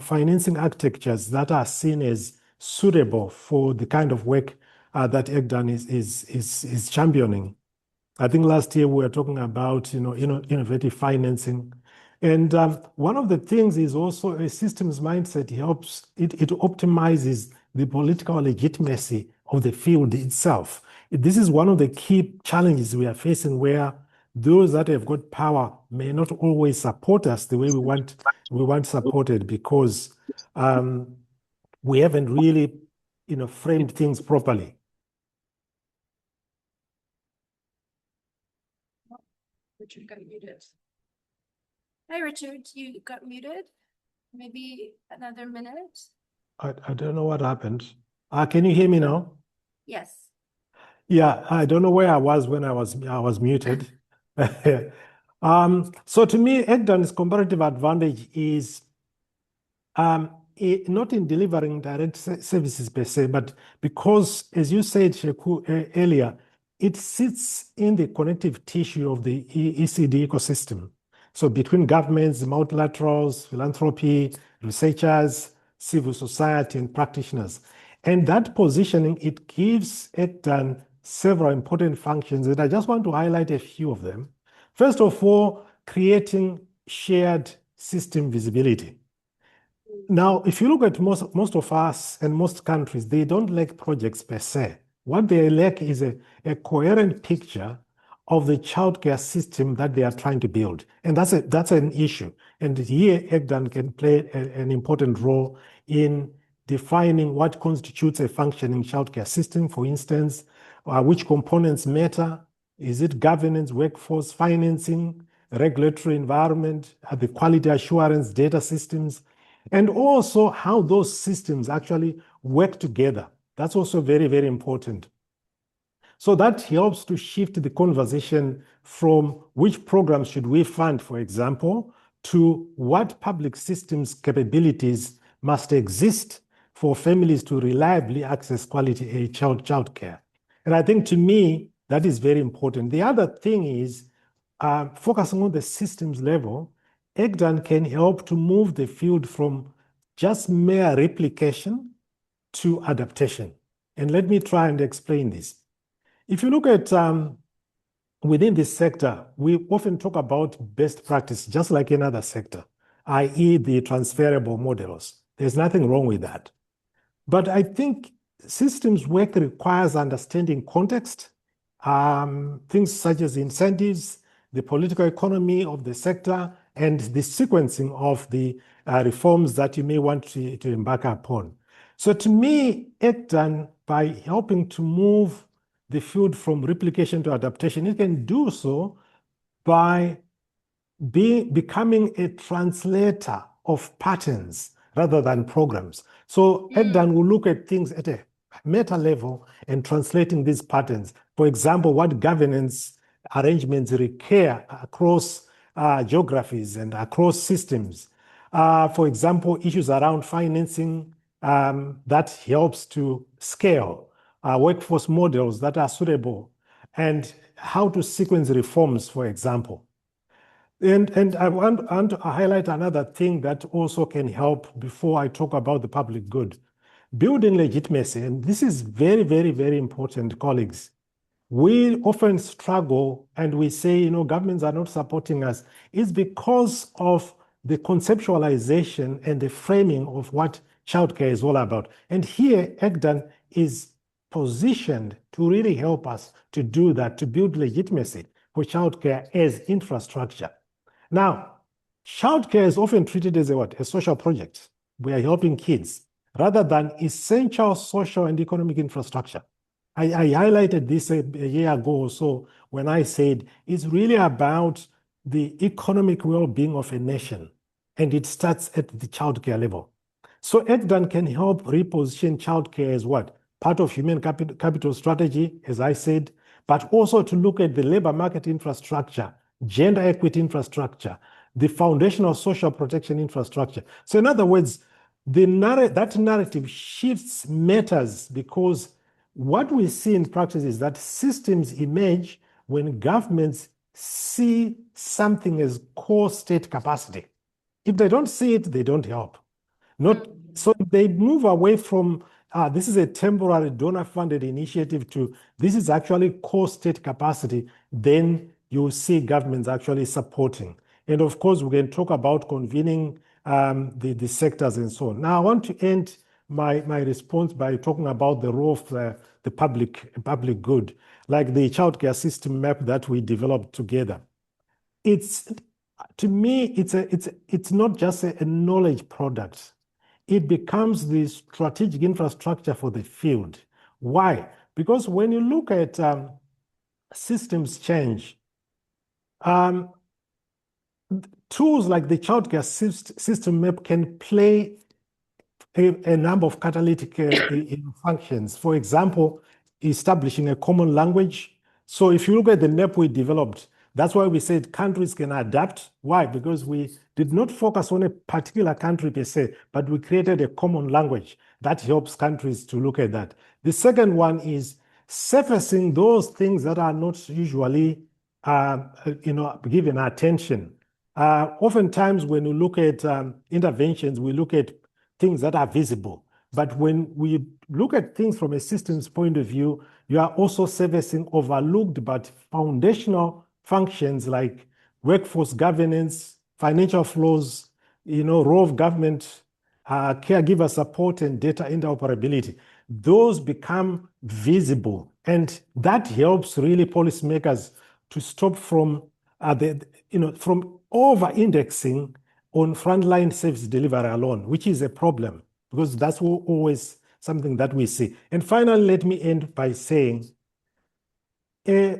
Speaker 8: financing architectures that are seen as suitable for the kind of work that ECDAN is championing. I think last year we were talking about innovative financing. And one of the things is also a systems mindset helps, it optimizes the political legitimacy of the field itself. This is one of the key challenges we are facing, where those that have got power may not always support us the way we want supported, because we haven't really framed things properly.
Speaker 7: Richard got muted. Hi, Richard, you got muted. Maybe another minute.
Speaker 8: I don't know what happened. Can you hear me now?
Speaker 7: Yes.
Speaker 8: Yeah, I don't know where I was when I was muted. So to me, ECDAN's comparative advantage is not in delivering direct services per se, but because, as you said, Sheku, earlier, it sits in the connective tissue of the ECD ecosystem. So between governments, multilaterals, philanthropy, researchers, civil society, and practitioners. And that positioning, it gives ECDAN several important functions, and I just want to highlight a few of them. First of all, creating shared system visibility. Now, if you look at most of us and most countries, they don't lack projects per se. What they lack is a coherent picture of the childcare system that they are trying to build. And that's an issue. And here, ECDAN can play an important role in defining what constitutes a functioning childcare system, for instance, which components matter. Is it governance, workforce, financing, regulatory environment, the quality assurance, data systems, and also how those systems actually work together. That's also very, very important. So that helps to shift the conversation from which programs should we fund, for example, to what public systems capabilities must exist for families to reliably access quality childcare. And I think, to me, that is very important. The other thing is focusing on the systems level ECDAN can help to move the field from just mere replication to adaptation. And let me try and explain this. If you look at within this sector, we often talk about best practice, just like another sector, i.e. the transferable models. There's nothing wrong with that. But I think systems work requires understanding context, things such as incentives, the political economy of the sector, and the sequencing of the reforms that you may want to embark upon. So to me, ECDAN, by helping to move the field from replication to adaptation, it can do so by becoming a translator of patterns rather than programs. So ECDAN will look at things at a meta level and translating these patterns. For example, what governance arrangements require across geographies and across systems. For example, issues around financing that helps to scale workforce models that are suitable, and how to sequence reforms, for example. And I want to highlight another thing that also can help before I talk about the public good. Building legitimacy, and this is very, very, very important, colleagues. We often struggle and we say, governments are not supporting us. It's because of the conceptualization and the framing of what childcare is all about. And here, ECDAN is positioned to really help us to do that, to build legitimacy for childcare as infrastructure. Now, childcare is often treated as a social project. We are helping kids rather than essential social and economic infrastructure. I highlighted this a year ago or so when I said it's really about the economic well-being of a nation, and it starts at the childcare level. So ECDAN can help reposition childcare as what? Part of human capital strategy, as I said, but also to look at the labor market infrastructure, gender equity infrastructure, the foundational social protection infrastructure. So in other words, that narrative shifts matters, because what we see in practice is that systems emerge when governments see something as core state capacity. If they don't see it, they don't help. So they move away from this is a temporary donor-funded initiative to this is actually core state capacity, then you see governments actually supporting. And of course, we can talk about convening the sectors and so on. Now, I want to end my response by talking about the role of the public good, like the childcare system map that we developed together. To me, it's not just a knowledge product. It becomes the strategic infrastructure for the field. Why? Because when you look at systems change, tools like the childcare system map can play a number of catalytic functions. For example, establishing a common language. So if you look at the map we developed, that's why we said countries can adapt. Why? Because we did not focus on a particular country per se, but we created a common language that helps countries to look at that. The second one is surfacing those things that are not usually given attention. Oftentimes when we look at interventions, we look at things that are visible. But when we look at things from a systems point of view, you are also servicing overlooked but foundational functions like workforce governance, financial flows, role of government, caregiver support, and data interoperability. Those become visible, and that helps really policymakers to stop from from over-indexing on frontline service delivery alone, which is a problem, because that's always something that we see. And finally, let me end by saying a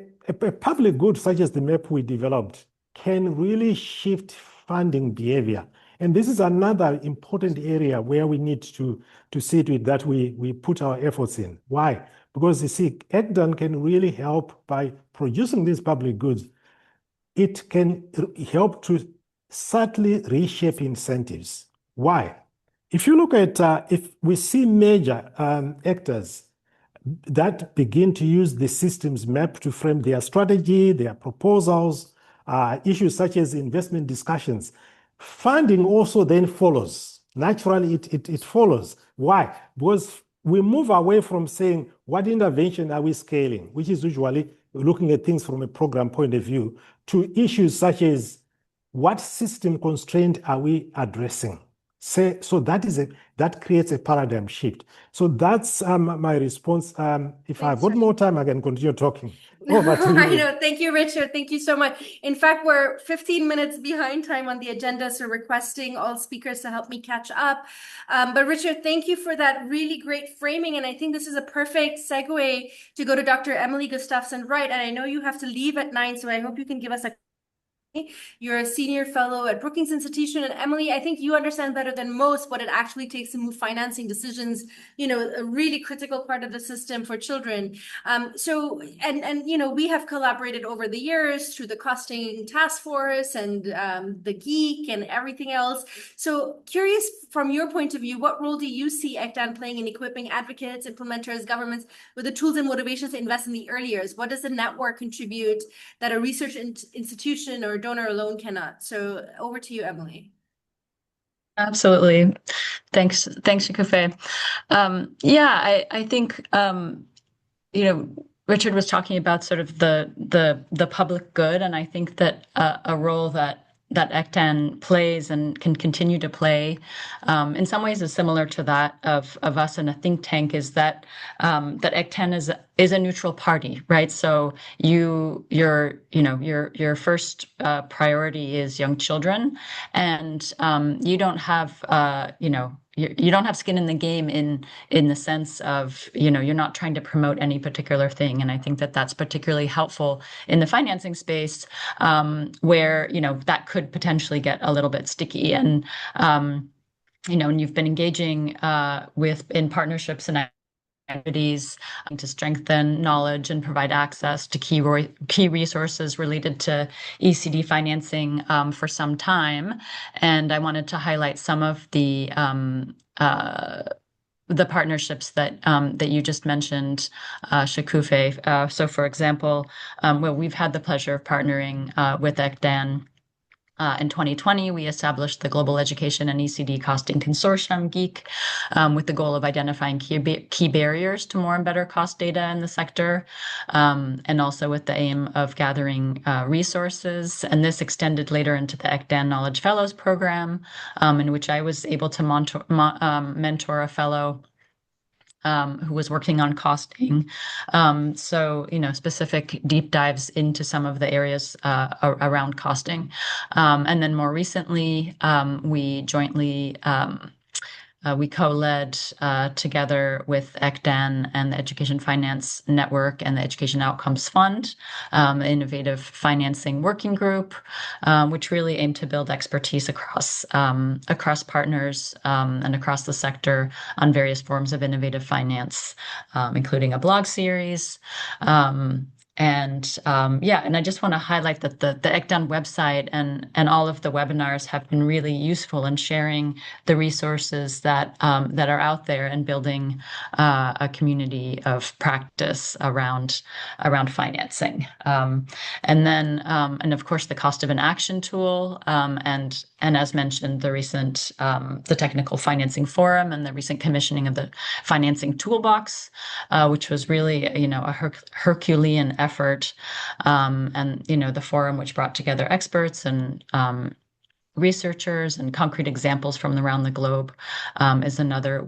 Speaker 8: public good such as the map we developed can really shift funding behavior. And this is another important area where we need to see to it that we put our efforts in. Why? Because you see, ECDAN can really help by producing these public goods. It can help to subtly reshape incentives. Why? If you look at, if we see major actors that begin to use the systems map to frame their strategy, their proposals, issues such as investment discussions, funding also then follows. Naturally, it follows. Why? Because we move away from saying, what intervention are we scaling, which is usually looking at things from a program point of view, to issues such as what system constraint are we addressing? So that creates a paradigm shift. So that's my response. If
Speaker 7: Thanks,
Speaker 8: I've got
Speaker 7: Richard.
Speaker 8: more time, I can continue talking. Over to
Speaker 7: I
Speaker 8: you.
Speaker 7: know. Thank you, Richard. Thank you so much. In fact, we're 15 minutes behind time on the agenda, so requesting all speakers to help me catch up. But Richard, thank you for that really great framing. And I think this is a perfect segue to go to Dr. Emily Gustafson-Wright. And I know you have to leave at 9, so I hope you can give us a You're a senior fellow at Brookings Institution. And Emily, I think you understand better than most what it actually takes to move financing decisions, a really critical part of the system for children. We have collaborated over the years through the costing task force and the geek and everything else. So curious from your point of view, what role do you see ECDAN playing in equipping advocates, implementers, governments with the tools and motivations to invest in the early years? What does the network contribute that a research institution or donor alone cannot? So over to you, Emily.
Speaker 9: Absolutely. Thanks, Shikufe. I think Richard was talking about sort of the public good, and I think that a role that ECDAN plays and can continue to play, in some ways, is similar to that of us in a think tank. Is that ECDAN is a neutral party, right? So your first priority is young children, and you don't have you don't have skin in the game in the sense of you're not trying to promote any particular thing. And I think that that's particularly helpful in the financing space, where that could potentially get a little bit sticky. And and you've been engaging in partnerships and activities to strengthen knowledge and provide access to key resources related to ECD financing for some time. And I wanted to highlight some of the partnerships that you just mentioned, Shikufe. So, for example, we've had the pleasure of partnering with ECDAN. In 2020, we established the Global Education and ECD Costing Consortium, GEEC, with the goal of identifying key barriers to more and better cost data in the sector, and also with the aim of gathering resources. And this extended later into the ECDAN Knowledge Fellows Program, in which I was able to mentor a fellow who was working on costing. Specific deep dives into some of the areas around costing. And then more recently, we jointly we co-led together with ECDAN and the Education Finance Network and the Education Outcomes Fund, the Innovative Financing Working Group, which really aimed to build expertise across partners and across the sector on various forms of innovative finance, including a blog series. And I just want to highlight that the ECDAN website and all of the webinars have been really useful in sharing the resources that are out there and building a community of practice around financing. And of course the cost of an action tool, and as mentioned, the Technical Financing Forum and the recent commissioning of the Financing Toolbox, which was really a Herculean effort, and the forum, which brought together experts and researchers and concrete examples from around the globe, is another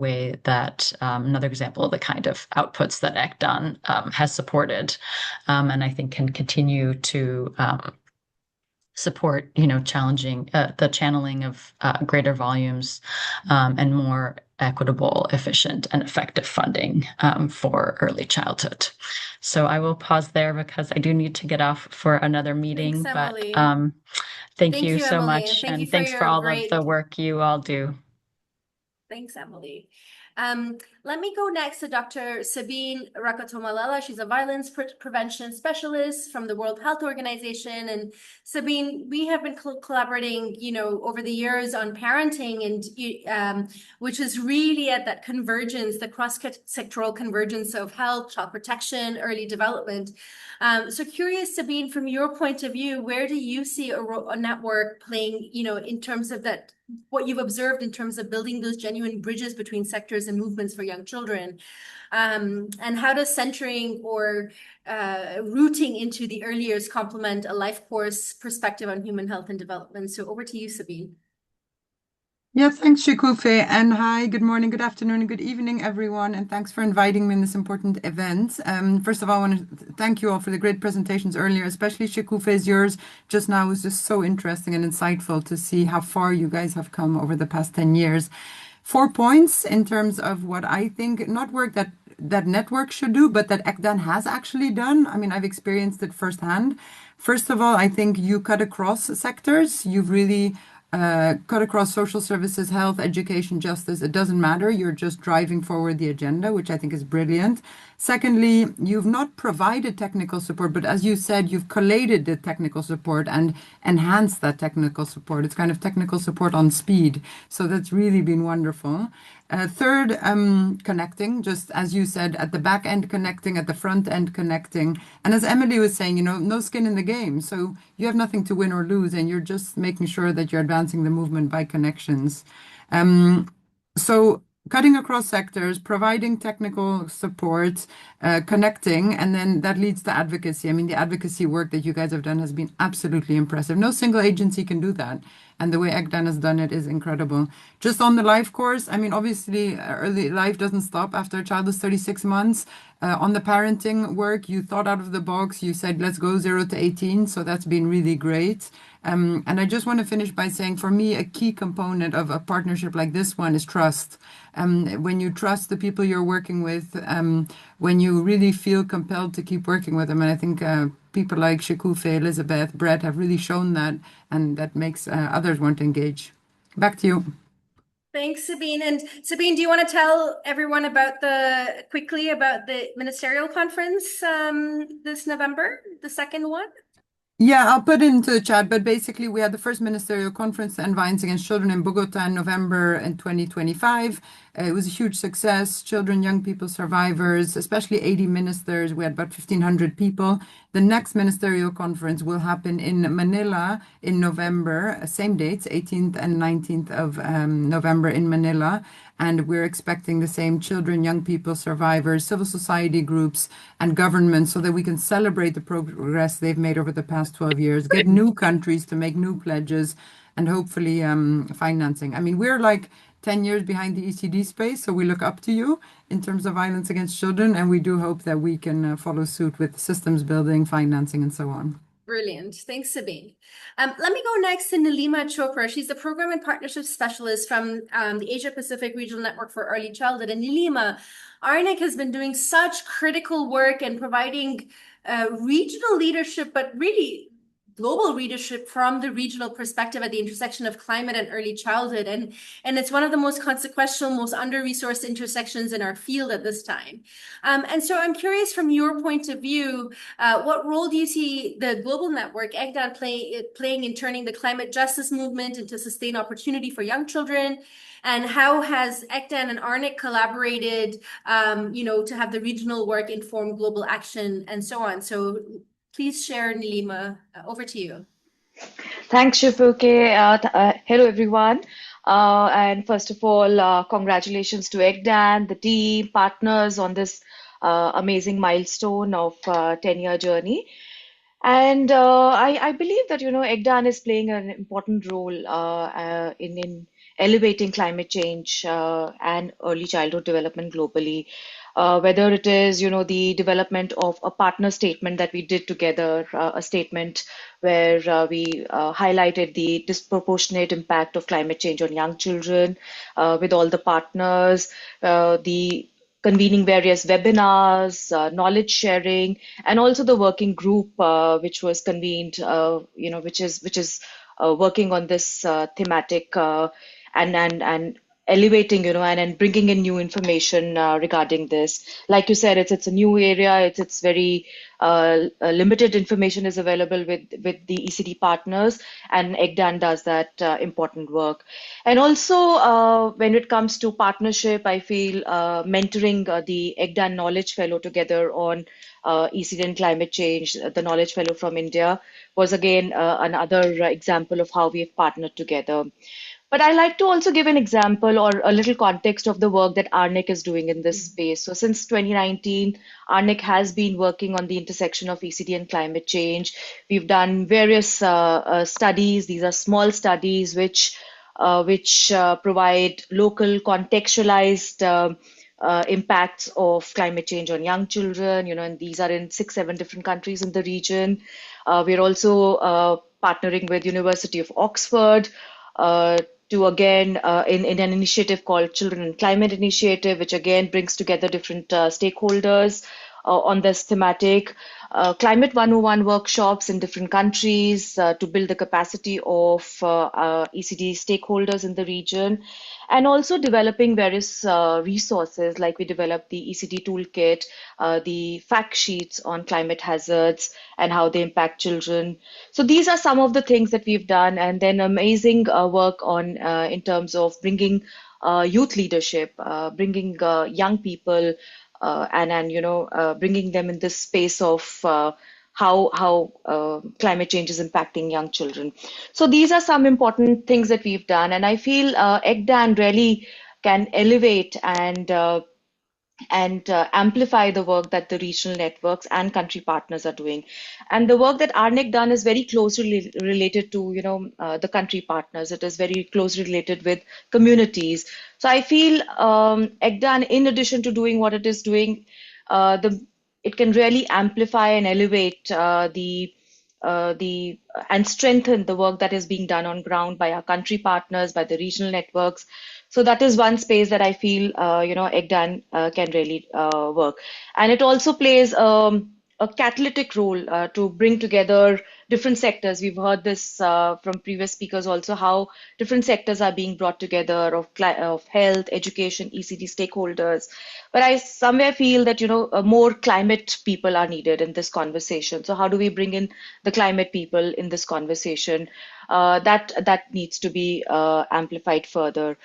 Speaker 9: example of the kind of outputs that ECDAN has supported, and I think can continue to support challenging the channeling of greater volumes and more equitable, efficient, and effective funding for early childhood. So I will pause there because I do need to get off for another meeting.
Speaker 7: Thanks, Emily.
Speaker 9: But thank you so
Speaker 7: Emily,
Speaker 9: much,
Speaker 7: and
Speaker 9: and thanks for all of the work you all do.
Speaker 7: Thanks, Emily. Let me go next to Dr. Sabine Rakatomalala. She's a violence prevention specialist from the World Health Organization. And Sabine, we have been collaborating, over the years on parenting, and which is really at that convergence, the cross-sectoral convergence of health, child protection, early development. So curious, Sabine, from your point of view, where do you see a network playing, in terms of that, what you've observed in terms of building those genuine bridges between sectors and movements for young children? And how does centering or rooting into the early years complement a life course perspective on human health and development? So over to you, Sabine.
Speaker 10: Yeah, thanks, Shikufe. And hi, good morning, good afternoon, and good evening, everyone. And thanks for inviting me in this important event. First of all, I want to thank you all for the great presentations earlier, especially Shikufe's. Yours just now was just so interesting and insightful to see how far you guys have come over the past 10 years. 4 points in terms of what I think, not work that network should do, but that ECDAN has actually done. I mean, I've experienced it firsthand. First of all, I think you cut across sectors. You've really cut across social services, health, education, justice. It doesn't matter. You're just driving forward the agenda, which I think is brilliant. Secondly, you've not provided technical support, but as you said, you've collated the technical support and enhanced that technical support. It's kind of technical support on speed. So that's really been wonderful. Third, connecting, just as you said, at the back end connecting, at the front end connecting. And as Emily was saying, no skin in the game. So you have nothing to win or lose, and you're just making sure that you're advancing the movement by connections. So cutting across sectors, providing technical support, connecting, and then that leads to advocacy. I mean, the advocacy work that you guys have done has been absolutely impressive. No single agency can do that. And the way ECDAN has done it is incredible. Just on the life course, I mean, obviously, early life doesn't stop after a child is 36 months. On the parenting work, you thought out of the box. You said, let's go 0 to 18. So that's been really great. And I just want to finish by saying, for me, a key component of a partnership like this one is trust. When you trust the people you're working with, when you really feel compelled to keep working with them. And I think people like Shikufe, Elizabeth, Brett have really shown that, and that makes others want to engage. Back to you.
Speaker 7: Thanks, Sabine. And Sabine, do you want to tell everyone quickly about the ministerial conference this November, the second one?
Speaker 10: Yeah, I'll put it into the chat, but basically we had the first ministerial conference on violence against children in Bogota in November in 2025. It was a huge success. Children, young people, survivors, especially 80 ministers. We had about 1,500 people. The next ministerial conference will happen in Manila in November, same dates, 18th and 19th of November in Manila. And we're expecting the same children, young people, survivors, civil society groups, and governments so that we can celebrate the progress they've made over the past 12 years, get new countries to make new pledges, and hopefully financing. I mean, we're like 10 years behind the ECD space, so we look up to you in terms of violence against children, and we do hope that we can follow suit with systems building, financing, and so on.
Speaker 7: Brilliant. Thanks, Sabine. Let me go next to Nilima Chopra. She's the Program and Partnership Specialist from the Asia Pacific Regional Network for Early Childhood. And Nilima, ARNIC has been doing such critical work and providing regional leadership, but really global leadership from the regional perspective at the intersection of climate and early childhood. And it's one of the most consequential, most under-resourced intersections in our field at this time. And so I'm curious from your point of view, what role do you see the global network, ECDAN, playing in turning the climate justice movement into sustained opportunity for young children? And how has ECDAN and ARNIC collaborated, to have the regional work inform global action and so on? So please share, Nilima. Over to you.
Speaker 11: Thanks, Shifuke. Hello, everyone. And first of all, congratulations to ECDAN, the team, partners on this amazing milestone of 10-year journey. And I believe that, ECDAN is playing an important role in elevating climate change and early childhood development globally. Whether it is, the development of a partner statement that we did together, a statement where we highlighted the disproportionate impact of climate change on young children with all the partners, the convening various webinars, knowledge sharing, and also the working group which was convened, which is working on this thematic and elevating, and bringing in new information regarding this. Like you said, it's a new area. It's very limited information is available with the ECD partners, and ECDAN does that important work. And also, when it comes to partnership, I feel mentoring the ECDAN Knowledge Fellow together on ECDAN climate change, the Knowledge Fellow from India, was again another example of how we have partnered together. But I like to also give an example or a little context of the work that ARNIC is doing in this space. So since 2019, ARNIC has been working on the intersection of ECD and climate change. We've done various studies. These are small studies which provide local contextualized impacts of climate change on young children, and these are in 6-7 different countries in the region. We're also partnering with University of Oxford to again in an initiative called Children and Climate Initiative, which again brings together different stakeholders on this thematic. Climate 101 workshops in different countries to build the capacity of ECD stakeholders in the region, and also developing various resources, like we developed the ECD toolkit, the fact sheets on climate hazards and how they impact children. So these are some of the things that we've done, and then amazing work on in terms of bringing youth leadership, bringing young people, and bringing them in this space of how climate change is impacting young children. So these are some important things that we've done, and I feel ECDAN really can elevate and amplify the work that the regional networks and country partners are doing. And the work that ARNIC done is very closely related to, the country partners. It is very closely related with communities. So I feel ECDAN, in addition to doing what it is doing, it can really amplify and elevate and strengthen the work that is being done on ground by our country partners, by the regional networks. So that is one space that I feel, ECDAN can really work. And it also plays a catalytic role to bring together different sectors. We've heard this from previous speakers also, how different sectors are being brought together of health, education, ECD stakeholders. But I somewhere feel that, more climate people are needed in this conversation. So how do we bring in the climate people in this conversation? That needs to be amplified further.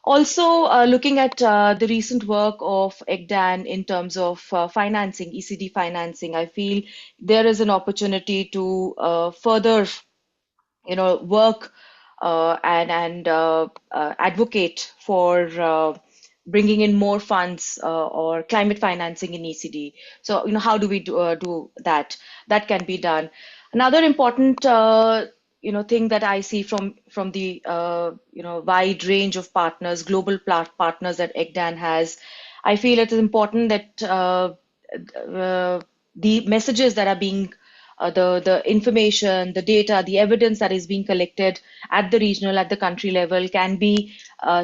Speaker 11: Also, looking at the recent work of ECDAN in terms of financing, ECD financing, I feel there is an opportunity to further, work and advocate for bringing in more funds or climate financing in ECD. So, how do we do that? That can be done. Another important thing that I see from the wide range of partners, global partners that ECDAN has, I feel it is important that the messages that are being the information, the data, the evidence that is being collected at the regional, at the country level can be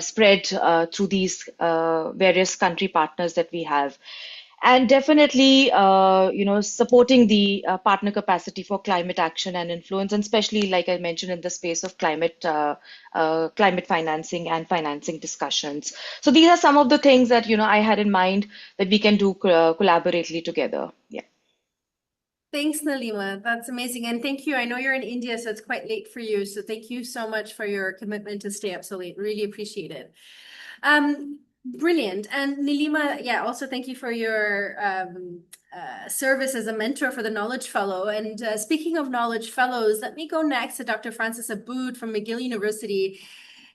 Speaker 11: spread through these various country partners that we have. And definitely, supporting the partner capacity for climate action and influence, and especially, like I mentioned, in the space of climate financing and financing discussions. So these are some of the things that, I had in mind that we can do collaboratively together. Yeah.
Speaker 7: Thanks, Nilima. That's amazing. And thank you. I know you're in India, so it's quite late for you. So thank you so much for your commitment to stay up so late. Really appreciate it. Brilliant. And Nilima, also thank you for your service as a mentor for the Knowledge Fellow. And speaking of Knowledge Fellows, let me go next to Dr. Francis Aboud from McGill University.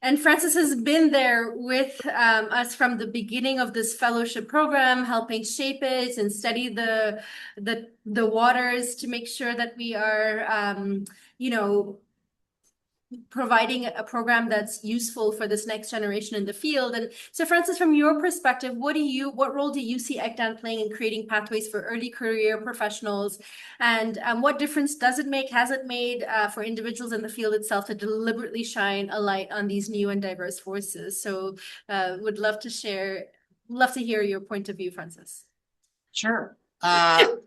Speaker 7: And Francis has been there with us from the beginning of this fellowship program, helping shape it and study the waters to make sure that we are, providing a program that's useful for this next generation in the field. And so, Francis, from your perspective, what role do you see ECDAN playing in creating pathways for early career professionals? And what difference does it make, has it made for individuals in the field itself to deliberately shine a light on these new and diverse forces? So would love to hear your point of view, Francis.
Speaker 12: Sure.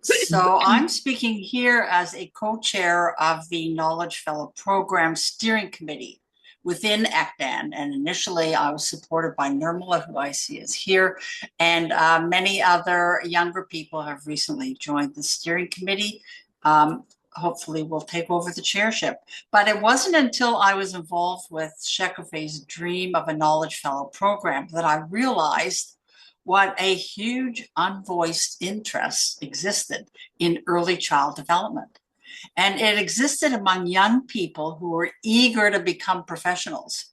Speaker 12: So I'm speaking here as a co-chair of the Knowledge Fellow Program Steering Committee, within ECDAN. And initially, I was supported by Nirmala, who I see is here, and many other younger people have recently joined the steering committee. Hopefully will take over the chairship. But it wasn't until I was involved with Shekofe's Dream of a Knowledge Fellow program that I realized what a huge unvoiced interest existed in early child development. And it existed among young people who were eager to become professionals,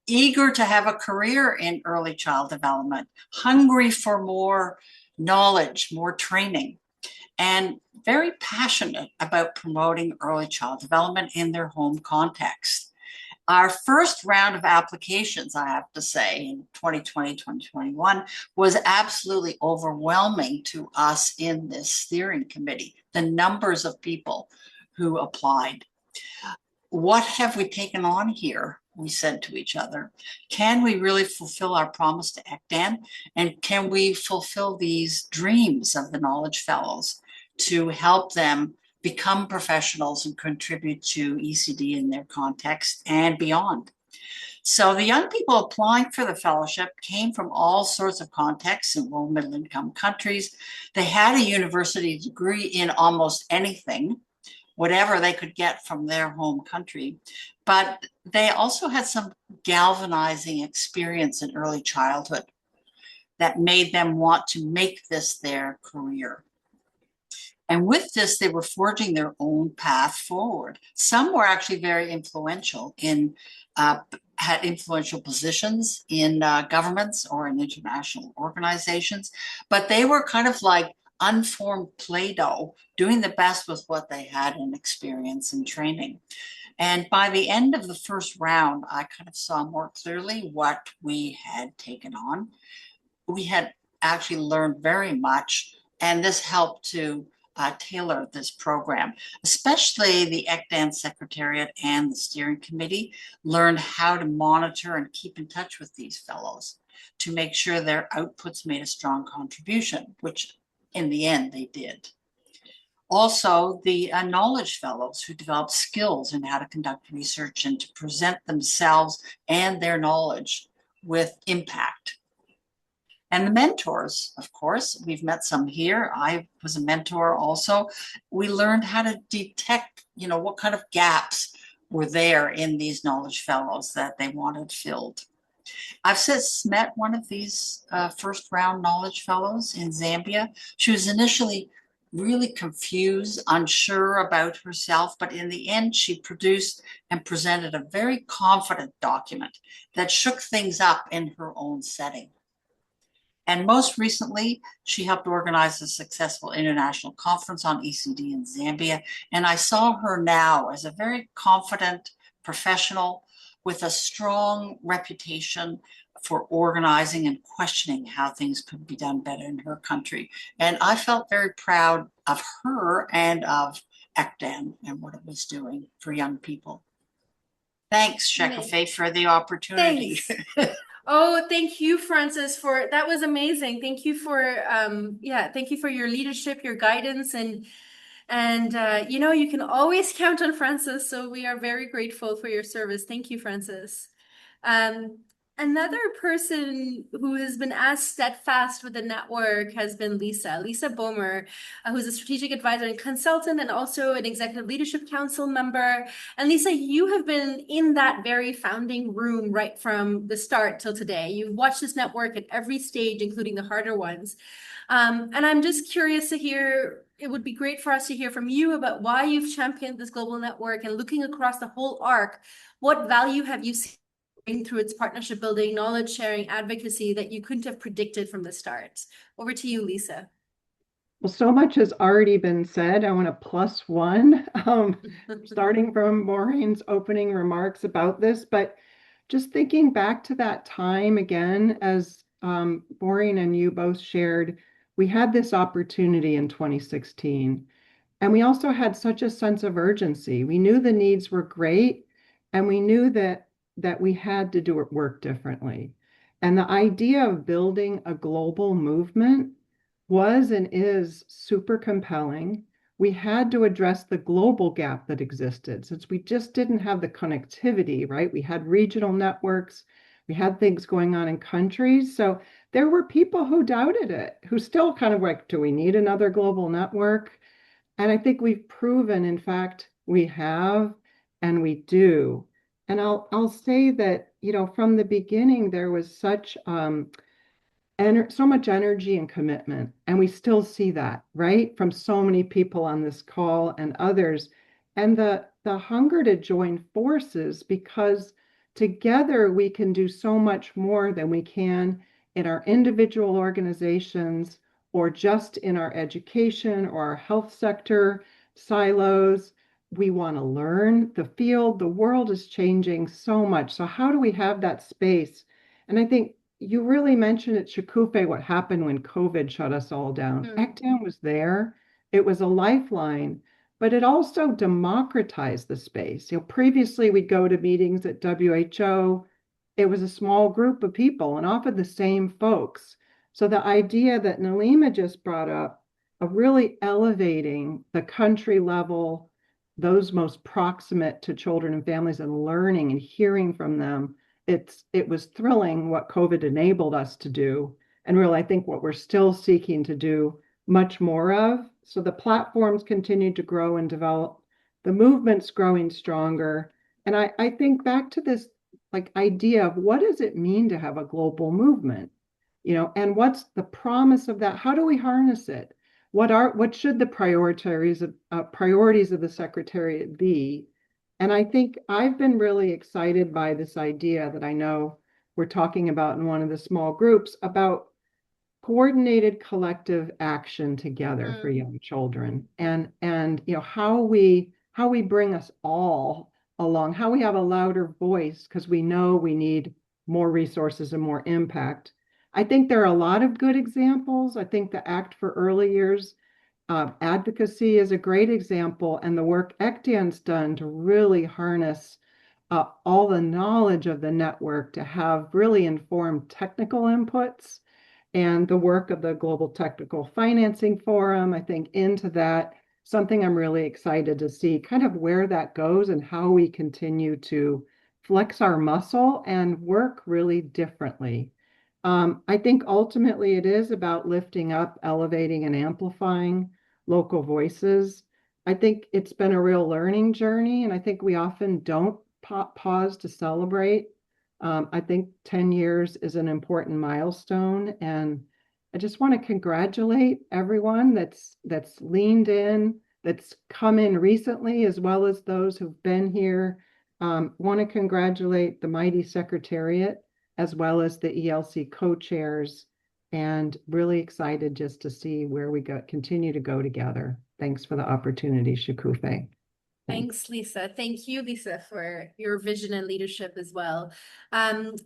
Speaker 12: eager to have a career in early child development, hungry for more knowledge, more training, and very passionate about promoting early child development in their home context. Our first round of applications, I have to say, in 2020, 2021, was absolutely overwhelming to us in this steering committee, the numbers of people who applied. What have we taken on here? We said to each other. Can we really fulfill our promise to ECDAN? And can we fulfill these dreams of the Knowledge Fellows to help them become professionals and contribute to ECD in their context and beyond? So the young people applying for the fellowship came from all sorts of contexts in low middle income countries. They had a university degree in almost anything, whatever they could get from their home country. But they also had some galvanizing experience in early childhood that made them want to make this their career. And with this, they were forging their own path forward. Some were actually very influential had influential positions in governments or in international organizations, but they were kind of like unformed Play-Doh, doing the best with what they had in experience and training. And by the end of the first round, I kind of saw more clearly what we had taken on. We had actually learned very much, and this helped to tailor this program. Especially the ECDAN Secretariat and the steering committee learned how to monitor and keep in touch with these fellows to make sure their outputs made a strong contribution, which in the end they did. Also, the knowledge fellows who developed skills in how to conduct research and to present themselves and their knowledge with impact. And the mentors, of course, we've met some here. I was a mentor also. We learned how to detect, what kind of gaps were there in these knowledge fellows that they wanted filled. I've since met one of these first round knowledge fellows in Zambia. She was initially really confused, unsure about herself, but in the end, she produced and presented a very confident document that shook things up in her own setting. And most recently, she helped organize a successful international conference on ECD in Zambia. And I saw her now as a very confident professional with a strong reputation for organizing and questioning how things could be done better in her country. And I felt very proud of her and of ECDAN and what it was doing for young people. Thanks, Shekofe, for the opportunity.
Speaker 7: Thanks. Oh, thank you, Frances, that was amazing. Thank you for thank you for your leadership, your guidance, and you can always count on Frances. So we are very grateful for your service. Thank you, Frances. Another person who has been as steadfast with the network has been Lisa Bomer, who's a strategic advisor and consultant and also an executive leadership council member. And Lisa, you have been in that very founding room right from the start till today. You've watched this network at every stage, including the harder ones. And I'm just curious to hear, it would be great for us to hear from you about why you've championed this global network and looking across the whole arc, what value have you seen through its partnership building, knowledge sharing, advocacy that you couldn't have predicted from the start? Over to you, Lisa.
Speaker 13: Well, so much has already been said. I want to plus one, starting from Maureen's opening remarks about this, but just thinking back to that time again, as Maureen and you both shared, we had this opportunity in 2016, and we also had such a sense of urgency. We knew the needs were great, and we knew that we had to do work differently. And the idea of building a global movement was and is super compelling. we had to address the global gap that existed since we just didn't have the connectivity, right? We had regional networks, we had things going on in countries. So there were people who doubted it, who still kind of like, do we need another global network? And I think we've proven, in fact, we have and we do. And I'll say that, from the beginning, there was such so much energy and commitment. And we still see that, right? From so many people on this call and others. And the hunger to join forces, because together we can do so much more than we can in our individual organizations or just in our education or our health sector silos. We want to learn the field. The world is changing so much. So how do we have that space? And I think you really mentioned at Shikufe what happened when COVID shut us all down. ECDAN was there. It was a lifeline, but it also democratized the space. Previously we'd go to meetings at WHO. It was a small group of people and often the same folks. So the idea that Nalima just brought up of really elevating the country level, those most proximate to children and families, and learning and hearing from them, it was thrilling what COVID enabled us to do, and really I think what we're still seeking to do much more of. So the platforms continue to grow and develop, the movement's growing stronger. And I think back to this idea of what does it mean to have a global movement, and what's the promise of that? How do we harness it? What should the priorities of the Secretariat be? And I think I've been really excited by this idea that I know we're talking about in one of the small groups about coordinated collective action together for young children, and how we bring us all along, how we have a louder voice because we know we need more resources and more impact. I think there are a lot of good examples. I think the Act for Early Years advocacy is a great example, and the work ECDAN's done to really harness all the knowledge of the network to have really informed technical inputs, and the work of the Global Technical Financing Forum, I think, into that, something I'm really excited to see kind of where that goes and how we continue to flex our muscle and work really differently. I think ultimately it is about lifting up, elevating, and amplifying local voices. I think it's been a real learning journey, and I think we often don't pause to celebrate. I think 10 years is an important milestone, and I just want to congratulate everyone that's leaned in, that's come in recently, as well as those who've been here. Want to congratulate the mighty Secretariat, as well as the ELC co-chairs, and really excited just to see where we continue to go together. Thanks for the opportunity, Shikufe.
Speaker 7: Thanks, Lisa. Thank you, Lisa, for your vision and leadership as well. And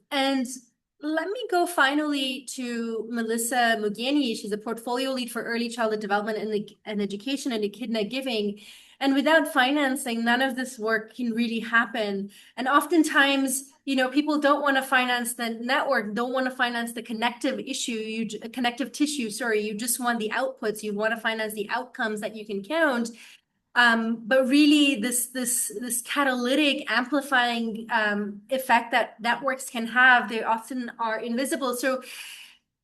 Speaker 7: let me go finally to Melissa Mugeni. She's a portfolio lead for early childhood development and education and Echidna Giving. And without financing, none of this work can really happen. And oftentimes, people don't want to finance the network, don't want to finance the connective tissue. You just want the outputs. You want to finance the outcomes that you can count. But really, this catalytic amplifying effect that networks can have, they often are invisible. So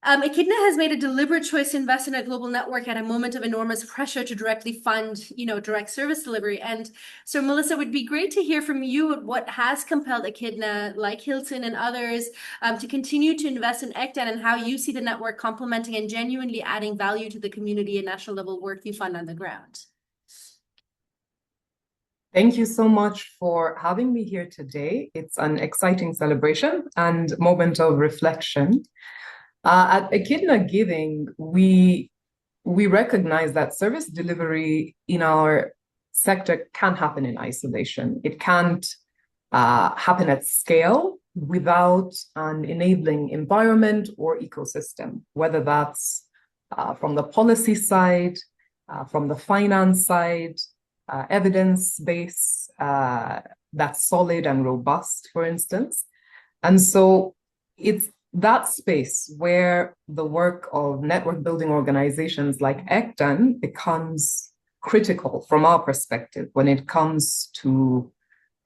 Speaker 7: Echidna has made a deliberate choice to invest in a global network at a moment of enormous pressure to directly fund, direct service delivery. And so, Melissa, it would be great to hear from you what has compelled Echidna, like Hilton and others, to continue to invest in ECDAN, and how you see the network complementing and genuinely adding value to the community and national level work you fund on the ground.
Speaker 14: Thank you so much for having me here today. It's an exciting celebration and moment of reflection. At Echidna Giving, we recognize that service delivery in our sector can't happen in isolation. It can't happen at scale without an enabling environment or ecosystem, whether that's from the policy side, from the finance side, evidence base that's solid and robust, for instance. And so it's that space where the work of network building organizations like ECDAN becomes critical from our perspective when it comes to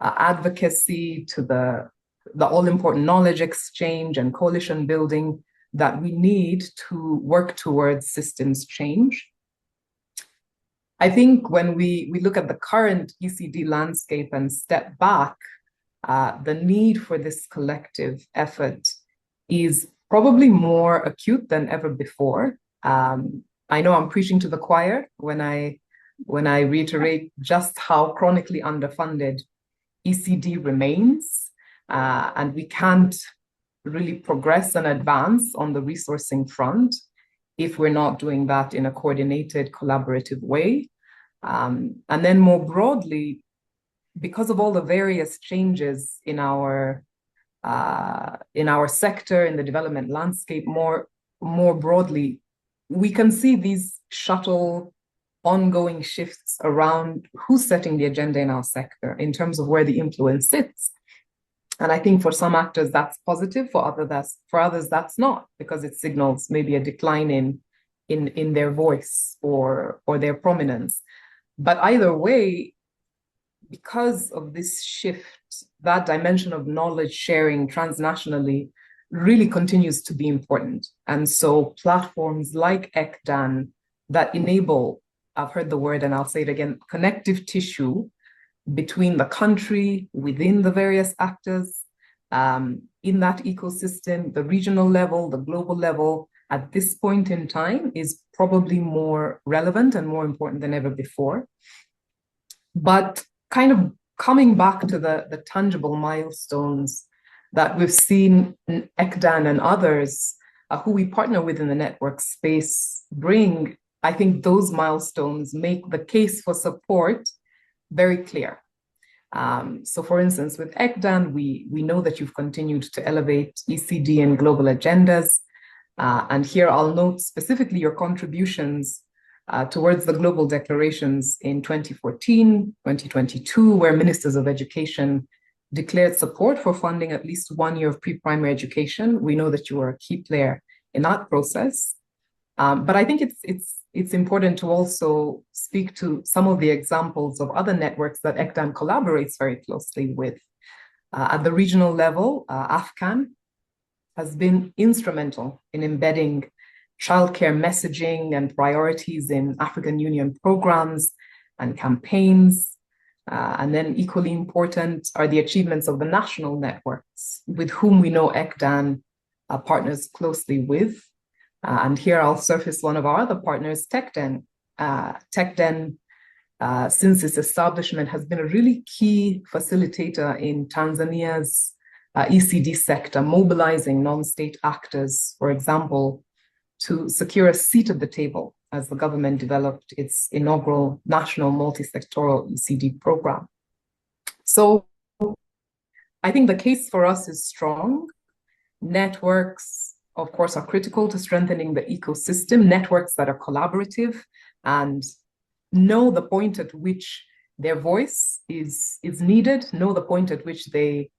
Speaker 14: advocacy, to the all-important knowledge exchange and coalition building that we need to work towards systems change. I think when we look at the current ECD landscape and step back, the need for this collective effort is probably more acute than ever before. I know I'm preaching to the choir when I reiterate just how chronically underfunded ECD remains, and we can't really progress and advance on the resourcing front if we're not doing that in a coordinated, collaborative way. And then more broadly, because of all the various changes in our sector, in the development landscape, more broadly, we can see these subtle ongoing shifts around who's setting the agenda in our sector in terms of where the influence sits. And I think for some actors that's positive, for others that's not, because it signals maybe a decline in their voice or their prominence. But either way, because of this shift, that dimension of knowledge sharing transnationally really continues to be important. And so platforms like ECDAN that enable, I've heard the word and I'll say it again, connective tissue between the country, within the various actors, in that ecosystem, the regional level, the global level, at this point in time is probably more relevant and more important than ever before. But kind of coming back to the tangible milestones that we've seen ECDAN and others who we partner with in the network space bring, I think those milestones make the case for support very clear. So for instance, with ECDAN, we know that you've continued to elevate ECD and global agendas. And here I'll note specifically your contributions towards the global declarations in 2014, 2022, where ministers of education declared support for funding at least 1 year of pre-primary education. We know that you are a key player in that process. But I think it's important to also speak to some of the examples of other networks that ECDAN collaborates very closely with. At the regional level, AFCAN has been instrumental in embedding childcare messaging and priorities in African Union programs and campaigns. And then equally important are the achievements of the national networks with whom we know ECDAN partners closely with. And here I'll surface one of our other partners, TechDen. TechDen, since its establishment, has been a really key facilitator in Tanzania's ECD sector, mobilizing non-state actors, for example, to secure a seat at the table as the government developed its inaugural national multi-sectoral ECD program. So I think the case for us is strong. Networks, of course, are critical to strengthening the ecosystem, networks that are collaborative and know the point at which their voice is needed, know the point at which they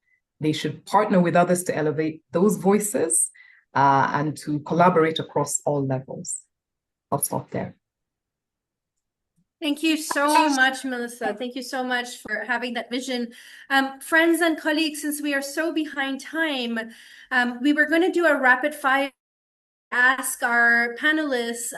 Speaker 14: should partner with others to elevate those voices and to collaborate across all levels. I'll stop there.
Speaker 7: Thank you so much, Melissa. Thank you so much for having that vision. Friends and colleagues, since we are so behind time, we were going to do a rapid fire, ask our panelists,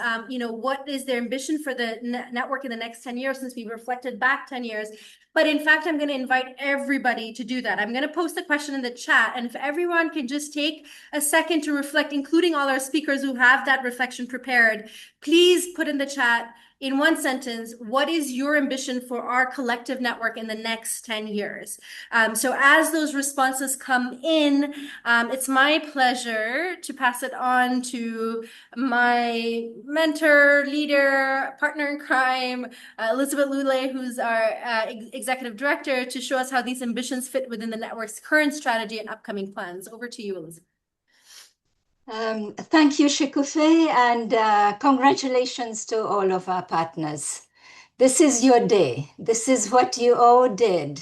Speaker 7: what is their ambition for the network in the next 10 years, since we reflected back 10 years. But in fact, I'm going to invite everybody to do that. I'm going to post a question in the chat, and if everyone can just take a second to reflect, including all our speakers who have that reflection prepared, please put in the chat, in one sentence, what is your ambition for our collective network in the next 10 years? So as those responses come in, it's my pleasure to pass it on to my mentor, leader, partner in crime, Elizabeth Lule, who's our executive director, to show us how these ambitions fit within the network's current strategy and upcoming plans. Over to you, Elizabeth.
Speaker 15: Thank you, Shikufe, and congratulations to all of our partners. This is your day. This is what you all did.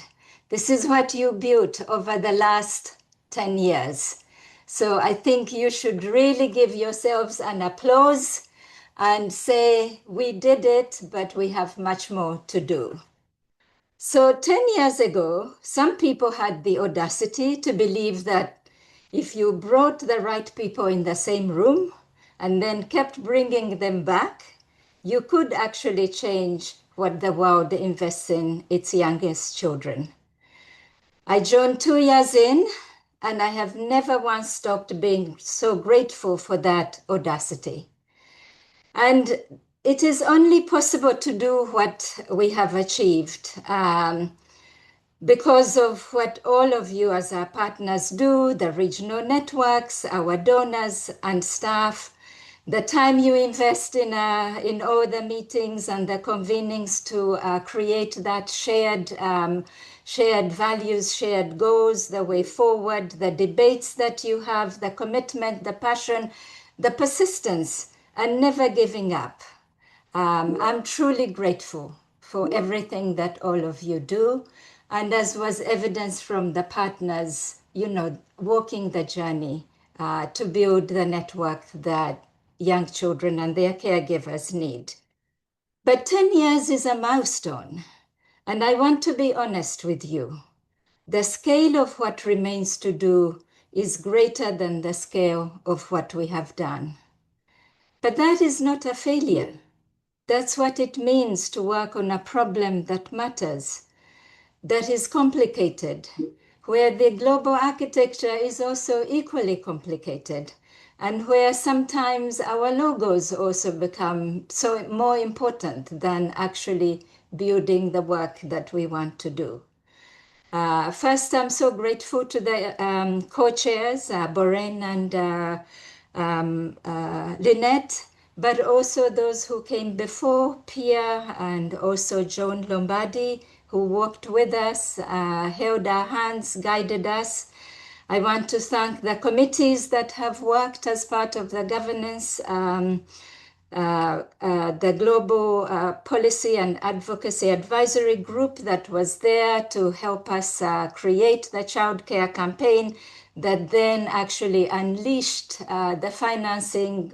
Speaker 15: This is what you built over the last 10 years. So I think you should really give yourselves an applause and say, we did it, but we have much more to do. So 10 years ago, some people had the audacity to believe that if you brought the right people in the same room and then kept bringing them back, you could actually change what the world invests in its youngest children. I joined 2 years in, and I have never once stopped being so grateful for that audacity. And it is only possible to do what we have achieved because of what all of you as our partners do, the regional networks, our donors and staff, the time you invest in all the meetings and the convenings to create that shared values, shared goals, the way forward, the debates that you have, the commitment, the passion, the persistence, and never giving up. I'm truly grateful for everything that all of you do. And as was evidenced from the partners, walking the journey to build the network that young children and their caregivers need. But 10 years is a milestone. And I want to be honest with you. The scale of what remains to do is greater than the scale of what we have done. But that is not a failure. That's what it means to work on a problem that matters, that is complicated, where the global architecture is also equally complicated, and where sometimes our logos also become so more important than actually building the work that we want to do. First, I'm so grateful to the co-chairs, Boreen and Lynette, but also those who came before, Pia and also Joan Lombardi, who worked with us, held our hands, guided us. I want to thank the committees that have worked as part of the governance, the Global Policy and Advocacy Advisory Group that was there to help us create the childcare campaign that then actually unleashed the financing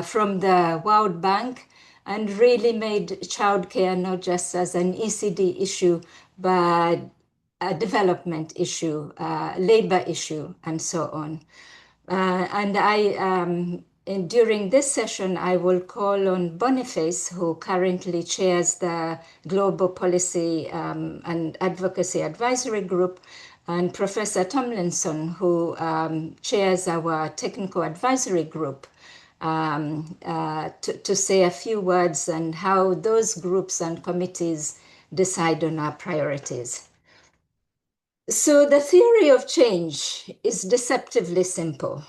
Speaker 15: from the World Bank and really made childcare not just as an ECD issue, but a development issue, labor issue, and so on. During this session, I will call on Boniface, who currently chairs the Global Policy and Advocacy Advisory Group, and Professor Tomlinson, who chairs our Technical Advisory Group, to say a few words on how those groups and committees decide on our priorities. So the theory of change is deceptively simple.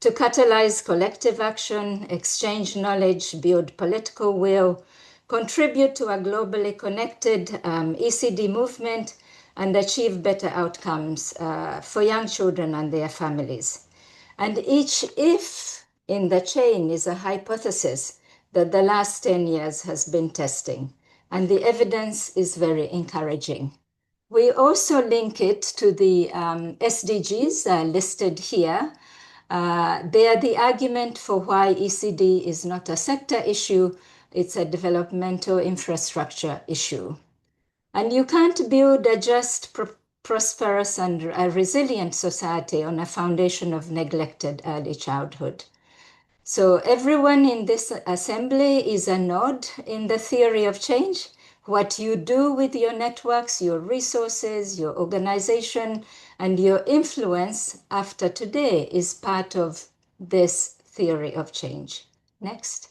Speaker 15: To catalyze collective action, exchange knowledge, build political will, contribute to a globally connected ECD movement, and achieve better outcomes for young children and their families. And each if in the chain is a hypothesis that the last 10 years has been testing, and the evidence is very encouraging. We also link it to the SDGs listed here. They are the argument for why ECD is not a sector issue, it's a developmental infrastructure issue. And you can't build a just, prosperous, and a resilient society on a foundation of neglected early childhood. So everyone in this assembly is a node in the theory of change. What you do with your networks, your resources, your organization, and your influence after today is part of this theory of change. Next.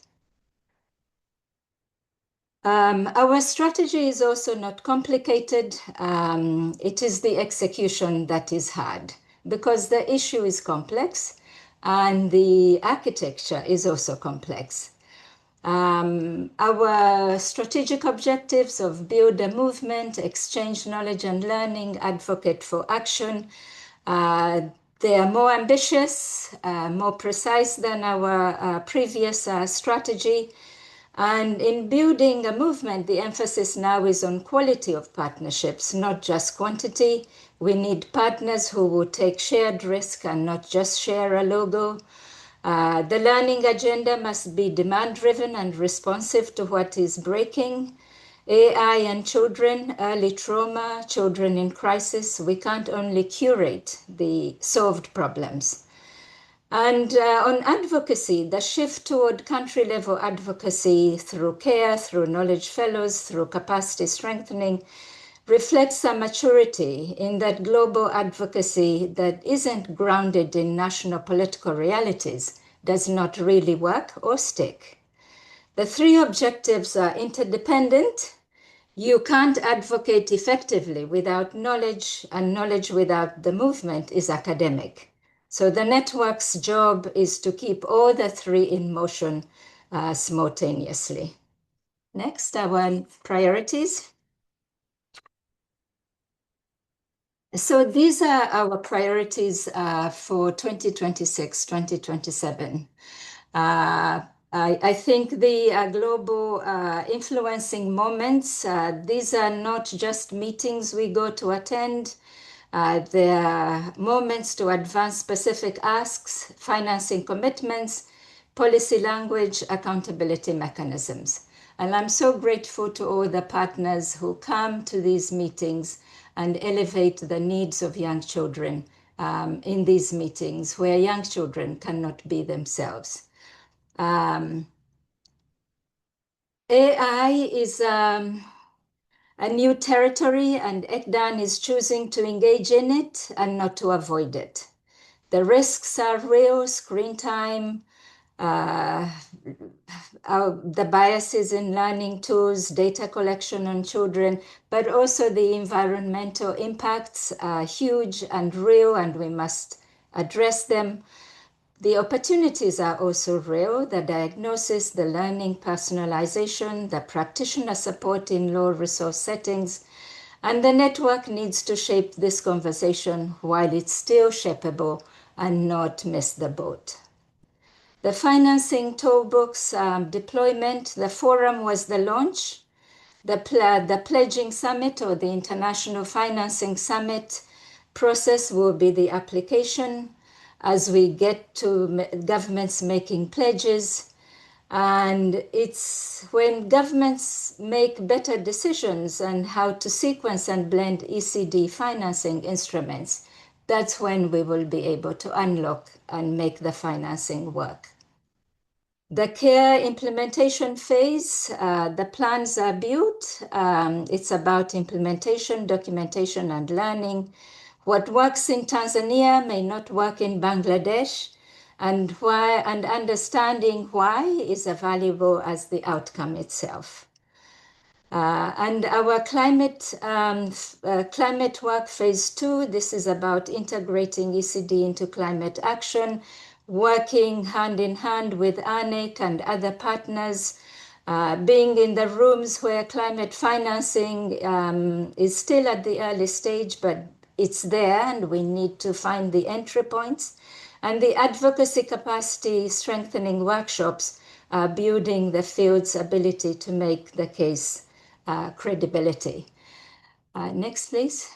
Speaker 15: Our strategy is also not complicated. It is the execution that is hard because the issue is complex and the architecture is also complex. Our strategic objectives of build a movement, exchange knowledge and learning, advocate for action, they are more ambitious, more precise than our previous strategy. And in building a movement, the emphasis now is on quality of partnerships, not just quantity. We need partners who will take shared risk and not just share a logo. The learning agenda must be demand-driven and responsive to what is breaking. AI and children, early trauma, children in crisis, we can't only curate the solved problems. And on advocacy, the shift toward country-level advocacy through care, through knowledge fellows, through capacity strengthening, reflects a maturity in that global advocacy that isn't grounded in national political realities does not really work or stick. The three objectives are interdependent. You can't advocate effectively without knowledge, and knowledge without the movement is academic. So the network's job is to keep all the three in motion simultaneously. Next, our priorities. So these are our priorities for 2026, 2027. I think the global influencing moments, these are not just meetings we go to attend. They are moments to advance specific asks, financing commitments, policy language, accountability mechanisms. And I'm so grateful to all the partners who come to these meetings and elevate the needs of young children in these meetings where young children cannot be themselves. AI is a new territory, and ECDAN is choosing to engage in it and not to avoid it. The risks are real: screen time, the biases in learning tools, data collection on children, but also the environmental impacts are huge and real, and we must address them. The opportunities are also real: the diagnosis, the learning personalization, the practitioner support in low resource settings, and the network needs to shape this conversation while it's still shapeable and not miss the boat. The financing toolbox deployment, the forum was the launch. The pledging summit or the international financing summit process will be the application as we get to governments making pledges. And it's when governments make better decisions on how to sequence and blend ECD financing instruments, that's when we will be able to unlock and make the financing work. The care implementation phase, the plans are built. It's about implementation, documentation, and learning. What works in Tanzania may not work in Bangladesh, and understanding why is as valuable as the outcome itself. And our climate work phase 2, this is about integrating ECD into climate action, working hand in hand with ANEC and other partners, being in the rooms where climate financing is still at the early stage, but it's there and we need to find the entry points. And the advocacy capacity strengthening workshops are building the field's ability to make the case credibility. Next, please.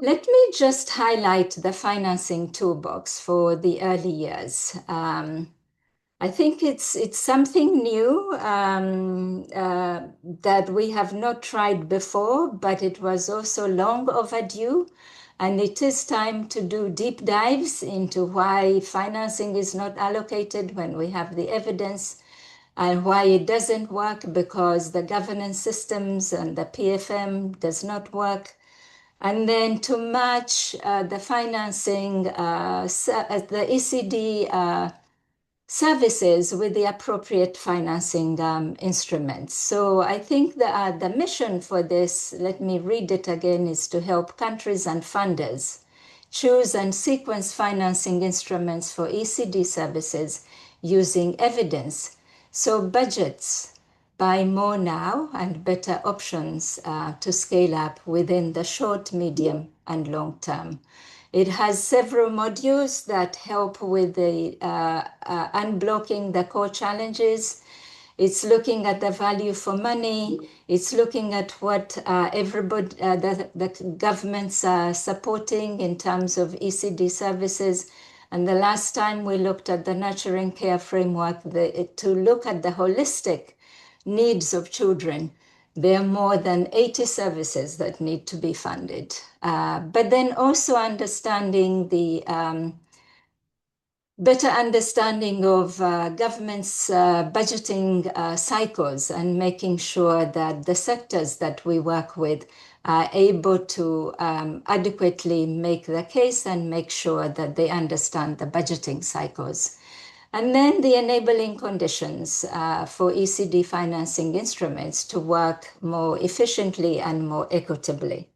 Speaker 15: Let me just highlight the financing toolbox for the early years. I think it's something new that we have not tried before, but it was also long overdue. And it is time to do deep dives into why financing is not allocated when we have the evidence, and why it doesn't work because the governance systems and the PFM does not work. And then to match the financing, the ECD services with the appropriate financing instruments. So I think the mission for this, let me read it again, is to help countries and funders choose and sequence financing instruments for ECD services using evidence. So budgets buy more now and better options to scale up within the short, medium, and long term. It has several modules that help with the unblocking the core challenges. It's looking at the value for money. It's looking at what everybody, the governments are supporting in terms of ECD services. And the last time we looked at the nurturing care framework to look at the holistic needs of children, there are more than 80 services that need to be funded. But then also understanding the better understanding of government's budgeting cycles and making sure that the sectors that we work with are able to adequately make the case and make sure that they understand the budgeting cycles. And then the enabling conditions for ECD financing instruments to work more efficiently and more equitably.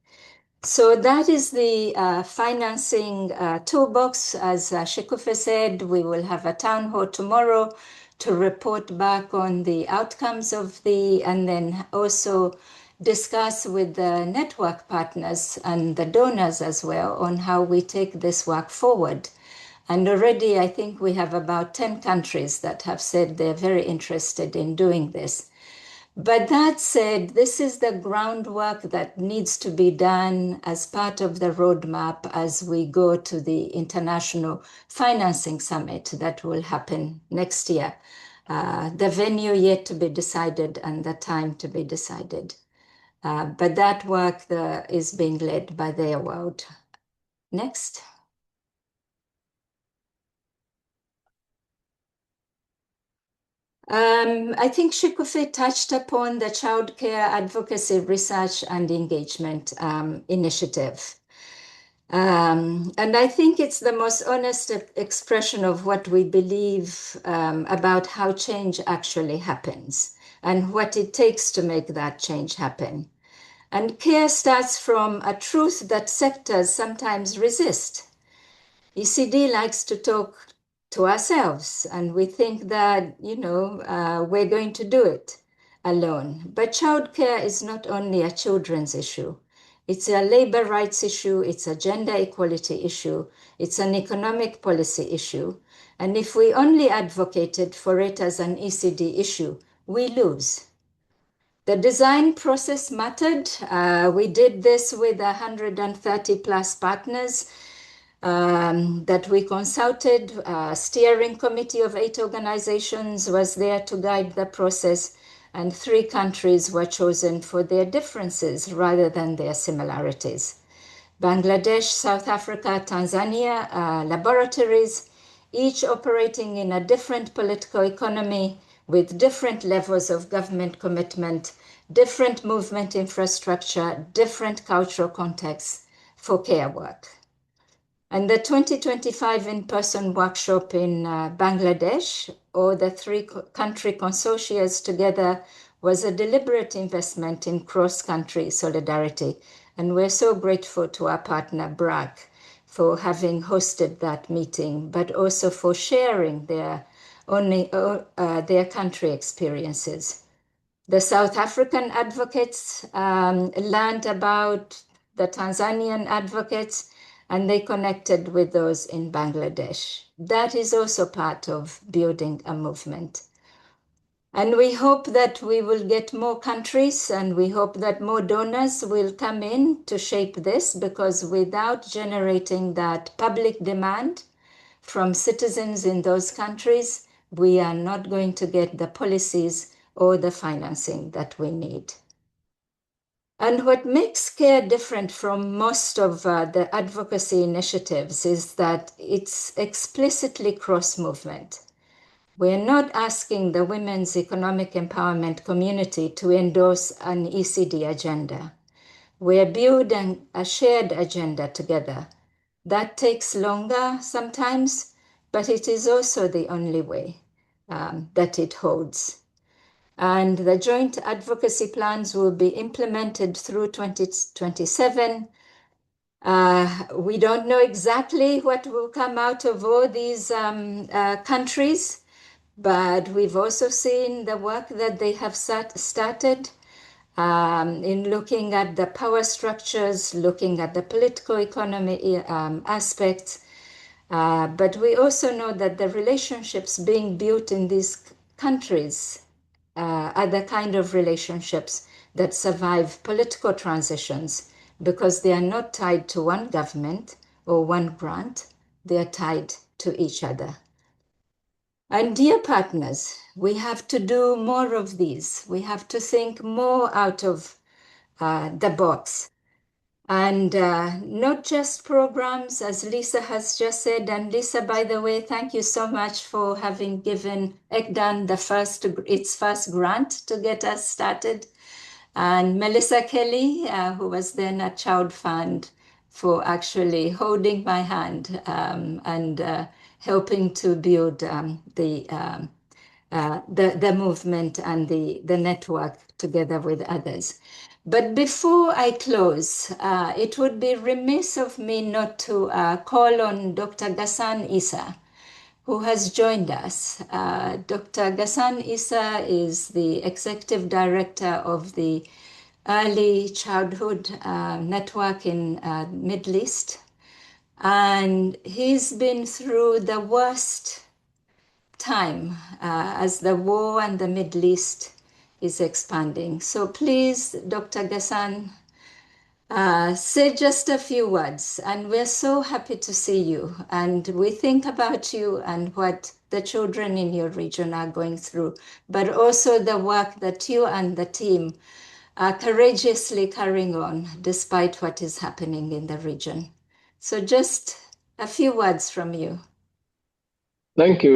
Speaker 15: So that is the financing toolbox. As Shikufe said, we will have a town hall tomorrow to report back on the outcomes of and then also discuss with the network partners and the donors as well on how we take this work forward. And already I think we have about 10 countries that have said they're very interested in doing this. But that said, this is the groundwork that needs to be done as part of the roadmap as we go to the International Financing Summit that will happen next year. The venue yet to be decided and the time to be decided. But that work is being led by their world. Next. I think Shikufe touched upon the Child Care Advocacy Research and Engagement Initiative. And I think it's the most honest expression of what we believe about how change actually happens and what it takes to make that change happen. And care starts from a truth that sectors sometimes resist. ECD likes to talk to ourselves, and we think that, we're going to do it alone. But childcare is not only a children's issue. It's a labor rights issue, it's a gender equality issue, it's an economic policy issue. And if we only advocated for it as an ECD issue, we lose. The design process mattered. We did this with 130 plus partners that we consulted. A steering committee of 8 organizations was there to guide the process, and 3 countries were chosen for their differences rather than their similarities. Bangladesh, South Africa, Tanzania, laboratories, each operating in a different political economy with different levels of government commitment, different movement infrastructure, different cultural contexts for care work. And the 2025 in-person workshop in Bangladesh, or the 3 country consortia together, was a deliberate investment in cross-country solidarity. And we're so grateful to our partner, BRAC, for having hosted that meeting, but also for sharing their country experiences. The South African advocates learned about the Tanzanian advocates, and they connected with those in Bangladesh. That is also part of building a movement. And we hope that we will get more countries, and we hope that more donors will come in to shape this, because without generating that public demand from citizens in those countries, we are not going to get the policies or the financing that we need. And what makes care different from most of the advocacy initiatives is that it's explicitly cross-movement. We're not asking the women's economic empowerment community to endorse an ECD agenda. We're building a shared agenda together. That takes longer sometimes, but it is also the only way that it holds. And the joint advocacy plans will be implemented through 2027. We don't know exactly what will come out of all these countries, but we've also seen the work that they have started in looking at the power structures, looking at the political economy aspects. But we also know that the relationships being built in these countries are the kind of relationships that survive political transitions, because they are not tied to one government or one grant. They are tied to each other. And dear partners, we have to do more of these. We have to think more out of the box. And not just programs, as Lisa has just said. And Lisa, by the way, thank you so much for having given ECDAN its first grant to get us started. And Melissa Kelly, who was then at Child Fund, for actually holding my hand and helping to build the movement and the network together with others. But before I close, it would be remiss of me not to call on Dr. Ghassan Issa, who has joined us. Dr. Ghassan Issa is the Executive Director of the Early Childhood Network in Middle East. And he's been through the worst time as the war and the Middle East is expanding. So please, Dr. Ghassan, say just a few words. And we're so happy to see you. And we think about you and what the children in your region are going through, but also the work that you and the team are courageously carrying on despite what is happening in the region. So just a few words from you.
Speaker 16: Thank you,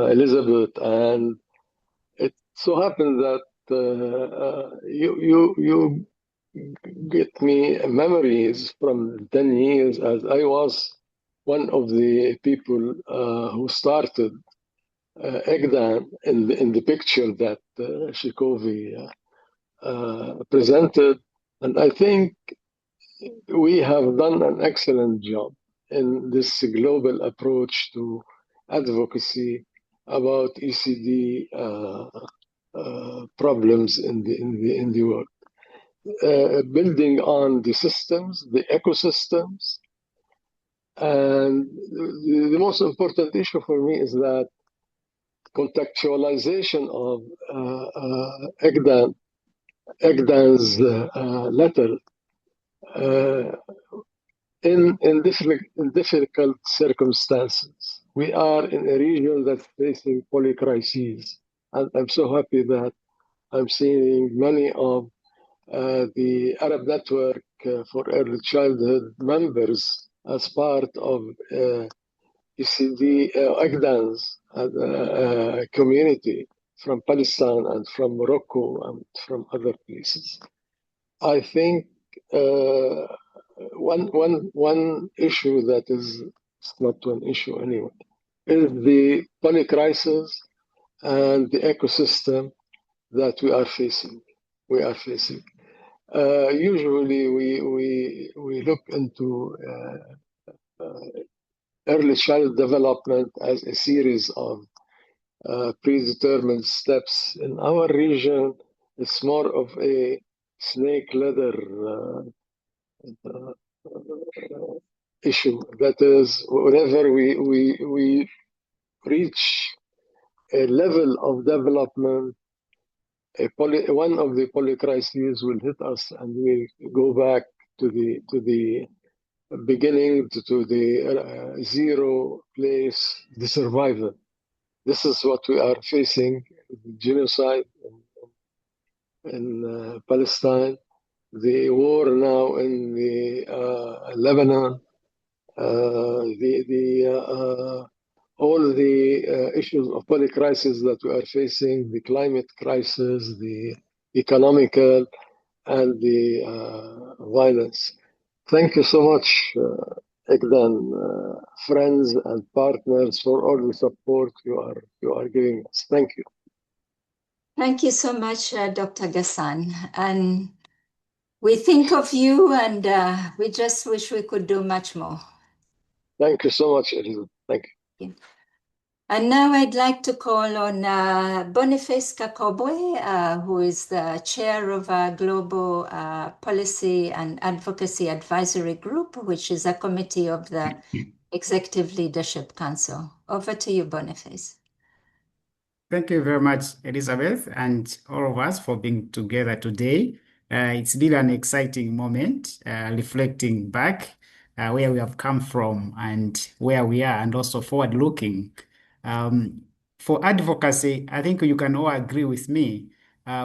Speaker 16: Elizabeth. And it so happened that you get me memories from 10 years, as I was one of the people who started ECDAN in the picture that Shikovi presented. And I think we have done an excellent job in this global approach to advocacy about ECD problems in the world. Building on the systems, the ecosystems. And the most important issue for me is that contextualization of ECDAN's letter in difficult circumstances. We are in a region that's facing polycrises. And I'm so happy that I'm seeing many of the Arab Network for Early Childhood members as part of ECD ECDAN's community from Palestine and from Morocco and from other places. I think one issue that is not one issue anyway is the polycrisis and the ecosystem that we are facing. Usually we look into early child development as a series of predetermined steps. In our region, it's more of a snake ladder issue. That is, whenever we reach a level of development, one of the polycrises will hit us, and we go back to the beginning, to the zero place, the survival. This is what we are facing: genocide in Palestine, the war now in the Lebanon, all the issues of polycrisis that we are facing, the climate crisis, the economical, and the violence. Thank you so much, ECDAN, friends and partners, for all the support you are giving us. Thank you.
Speaker 15: Thank you so much, Dr. Ghassan. And we think of you, and we just wish we could do much more.
Speaker 16: Thank you so much, Elizabeth. Thank you.
Speaker 15: And now I'd like to call on Boniface Kakobwe, who is the chair of our Global Policy and Advocacy Advisory Group, which is a committee of the Executive Leadership Council. Over to you, Boniface.
Speaker 17: Thank you very much, Elizabeth, and all of us for being together today. It's been an exciting moment, reflecting back where we have come from and where we are, and also forward looking. For advocacy, I think you can all agree with me.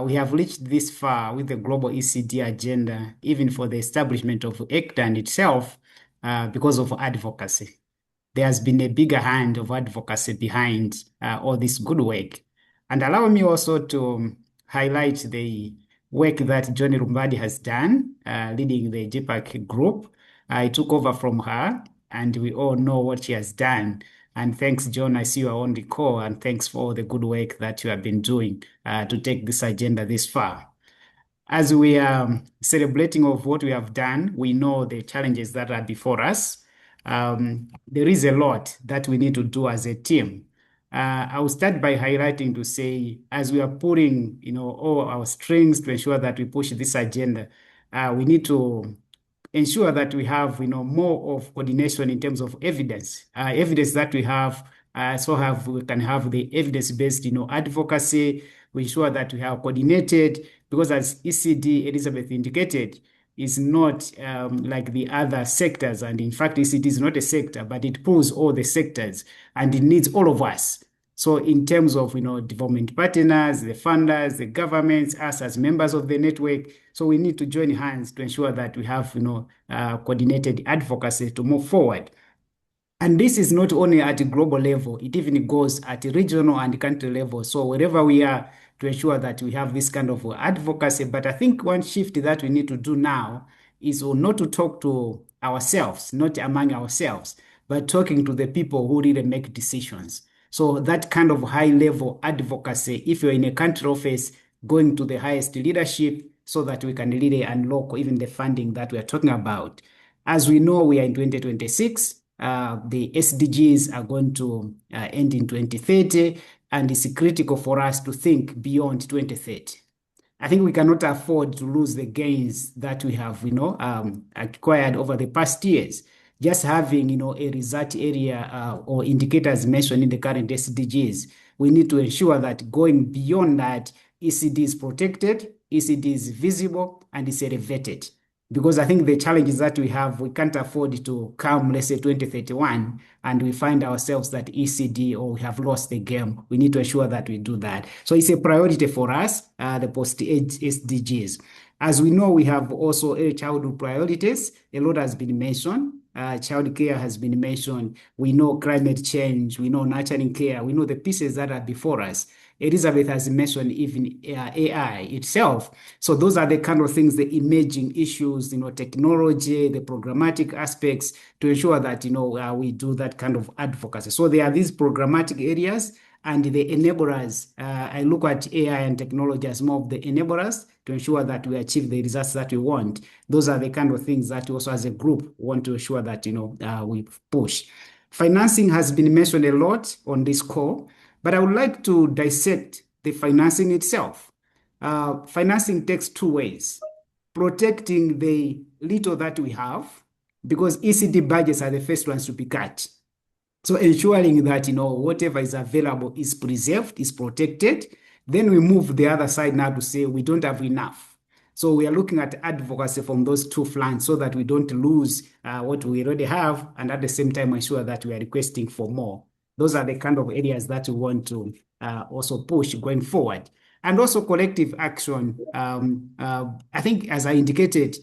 Speaker 17: We have reached this far with the global ECD agenda, even for the establishment of ECDAN itself, because of advocacy. There has been a bigger hand of advocacy behind all this good work. And allow me also to highlight the work that Johnny Rumbadi has done, leading the GPAC group. I took over from her, and we all know what she has done. And thanks, John, I see you are on the call, and thanks for all the good work that you have been doing to take this agenda this far. As we are celebrating of what we have done, we know the challenges that are before us. There is a lot that we need to do as a team. I will start by highlighting to say, as we are putting, all our strings to ensure that we push this agenda, we need to ensure that we have, more of coordination in terms of evidence that we have. We can have the evidence-based, advocacy. We ensure that we have coordinated, because as ECD Elizabeth indicated, is not like the other sectors. And in fact, ECD is not a sector, but it pulls all the sectors and it needs all of us. So in terms of, development partners, the funders, the governments, us as members of the network, so we need to join hands to ensure that we have, coordinated advocacy to move forward. And this is not only at a global level, it even goes at a regional and country level. So wherever we are, to ensure that we have this kind of advocacy. But I think one shift that we need to do now is not to talk to ourselves, not among ourselves, but talking to the people who really make decisions. So that kind of high level advocacy, if you're in a country office, going to the highest leadership, so that we can really unlock even the funding that we are talking about. As we know, we are in 2026. The SDGs are going to end in 2030, and it's critical for us to think beyond 2030. I think we cannot afford to lose the gains that we have, acquired over the past years. Just having, a result area or indicators mentioned in the current SDGs, we need to ensure that going beyond that, ECD is protected, ECD is visible, and is elevated. Because I think the challenges that we have, we can't afford to come, let's say 2031, and we find ourselves that ECD or we have lost the game. We need to ensure that we do that. So it's a priority for us, the post-age SDGs. As we know, we have also early childhood priorities. A lot has been mentioned. Child care has been mentioned. We know climate change. We know nurturing care. We know the pieces that are before us. Elizabeth has mentioned even AI itself. So those are the kind of things, the emerging issues, technology, the programmatic aspects, to ensure that, we do that kind of advocacy. So there are these programmatic areas and the enablers. I look at AI and technology as more of the enablers to ensure that we achieve the results that we want. Those are the kind of things that we also as a group want to ensure that, we push. Financing has been mentioned a lot on this call. But I would like to dissect the financing itself. Financing takes two ways: protecting the little that we have, because ECD budgets are the first ones to be cut. So ensuring that, whatever is available is preserved, is protected. Then we move the other side now to say we don't have enough. So we are looking at advocacy from those two flanks so that we don't lose what we already have, and at the same time ensure that we are requesting for more. Those are the kind of areas that we want to also push going forward. And also collective action. I think, as I indicated,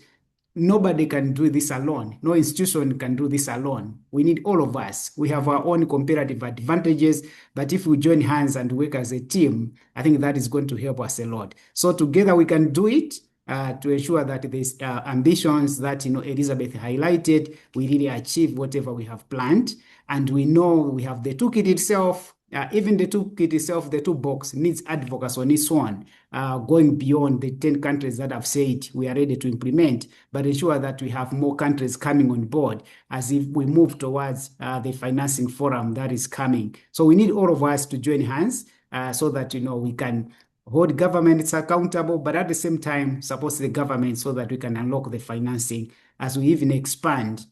Speaker 17: nobody can do this alone. No institution can do this alone. We need all of us. We have our own comparative advantages, but if we join hands and work as a team, I think that is going to help us a lot. So together we can do it. To ensure that these ambitions that Elizabeth highlighted, we really achieve whatever we have planned. And we know we have the toolkit itself. Even the toolkit itself, the toolbox needs advocacy on its own, going beyond the 10 countries that have said we are ready to implement, but ensure that we have more countries coming on board as if we move towards the financing forum that is coming. So we need all of us to join hands so that we can hold governments accountable, but at the same time support the government so that we can unlock the financing as we even expand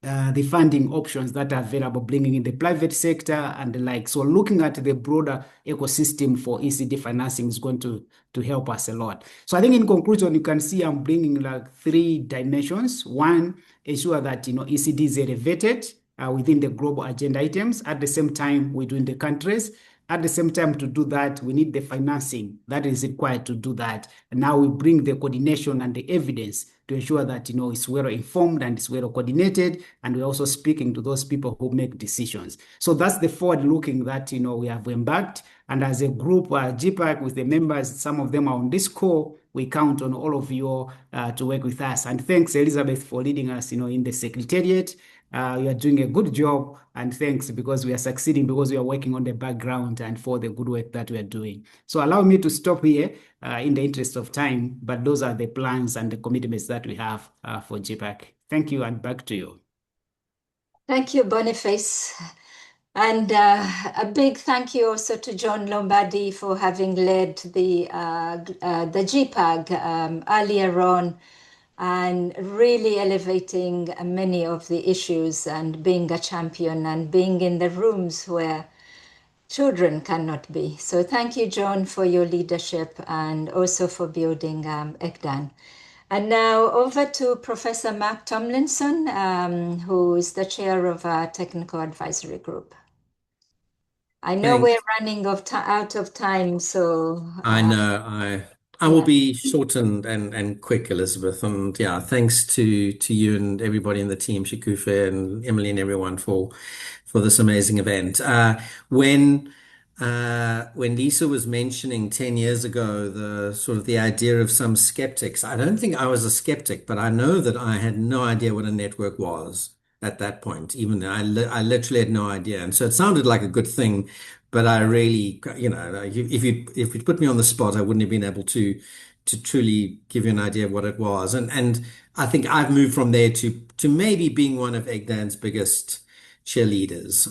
Speaker 17: the funding options that are available, bringing in the private sector and the like. So looking at the broader ecosystem for ECD financing is going to help us a lot. So I think in conclusion, you can see I'm bringing like three dimensions. One, ensure that ECD is elevated within the global agenda items. At the same time, we're doing the countries. At the same time, to do that, we need the financing that is required to do that. And now we bring the coordination and the evidence to ensure that it's well informed and it's well coordinated, and we're also speaking to those people who make decisions. So that's the forward looking that we have embarked. And as a group, GPAC with the members, some of them are on this call. We count on all of you to work with us. And thanks, Elizabeth, for leading us in the Secretariat. You are doing a good job, and thanks because we are succeeding because we are working on the background and for the good work that we are doing. So allow me to stop here in the interest of time, but those are the plans and the commitments that we have for GPAC. Thank you, and back to you.
Speaker 15: Thank you, Boniface. And a big thank you also to John Lombardi for having led the GPAG earlier on, and really elevating many of the issues and being a champion and being in the rooms where children cannot be. So thank you, John, for your leadership and also for building ECDAN. And now over to Professor Mark Tomlinson, who is the chair of our technical advisory group. I know
Speaker 18: Thanks.
Speaker 15: we're running out of time, so
Speaker 18: I know I will be short and quick, Elizabeth. And yeah, thanks to you and everybody in the team, Shikufe and Emily and everyone for this amazing event. When Lisa was mentioning 10 years ago the sort of the idea of some skeptics, I don't think I was a skeptic, but I know that I had no idea what a network was at that point. Even I literally had no idea, and so it sounded like a good thing. But I really, if you put me on the spot, I wouldn't have been able to truly give you an idea of what it was. And I think I've moved from there to maybe being one of ECDAN's biggest cheerleaders.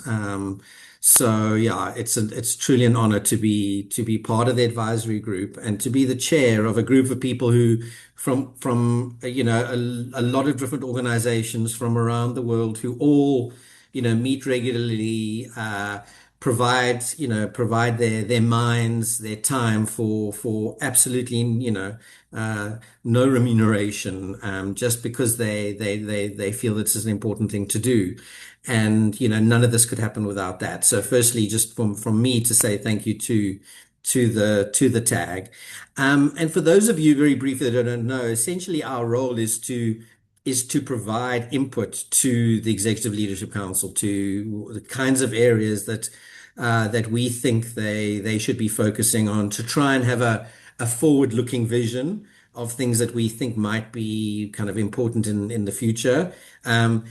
Speaker 18: So yeah, it's truly an honor to be part of the advisory group and to be the chair of a group of people who from a lot of different organizations from around the world who all meet regularly, provide their minds, their time for absolutely no remuneration, just because they feel it's an important thing to do. And none of this could happen without that. So firstly, just from me to say thank you to the tag. And for those of you very briefly that don't know, essentially our role is to provide input to the Executive Leadership Council to the kinds of areas that we think they should be focusing on, to try and have a forward-looking vision of things that we think might be kind of important in the future. And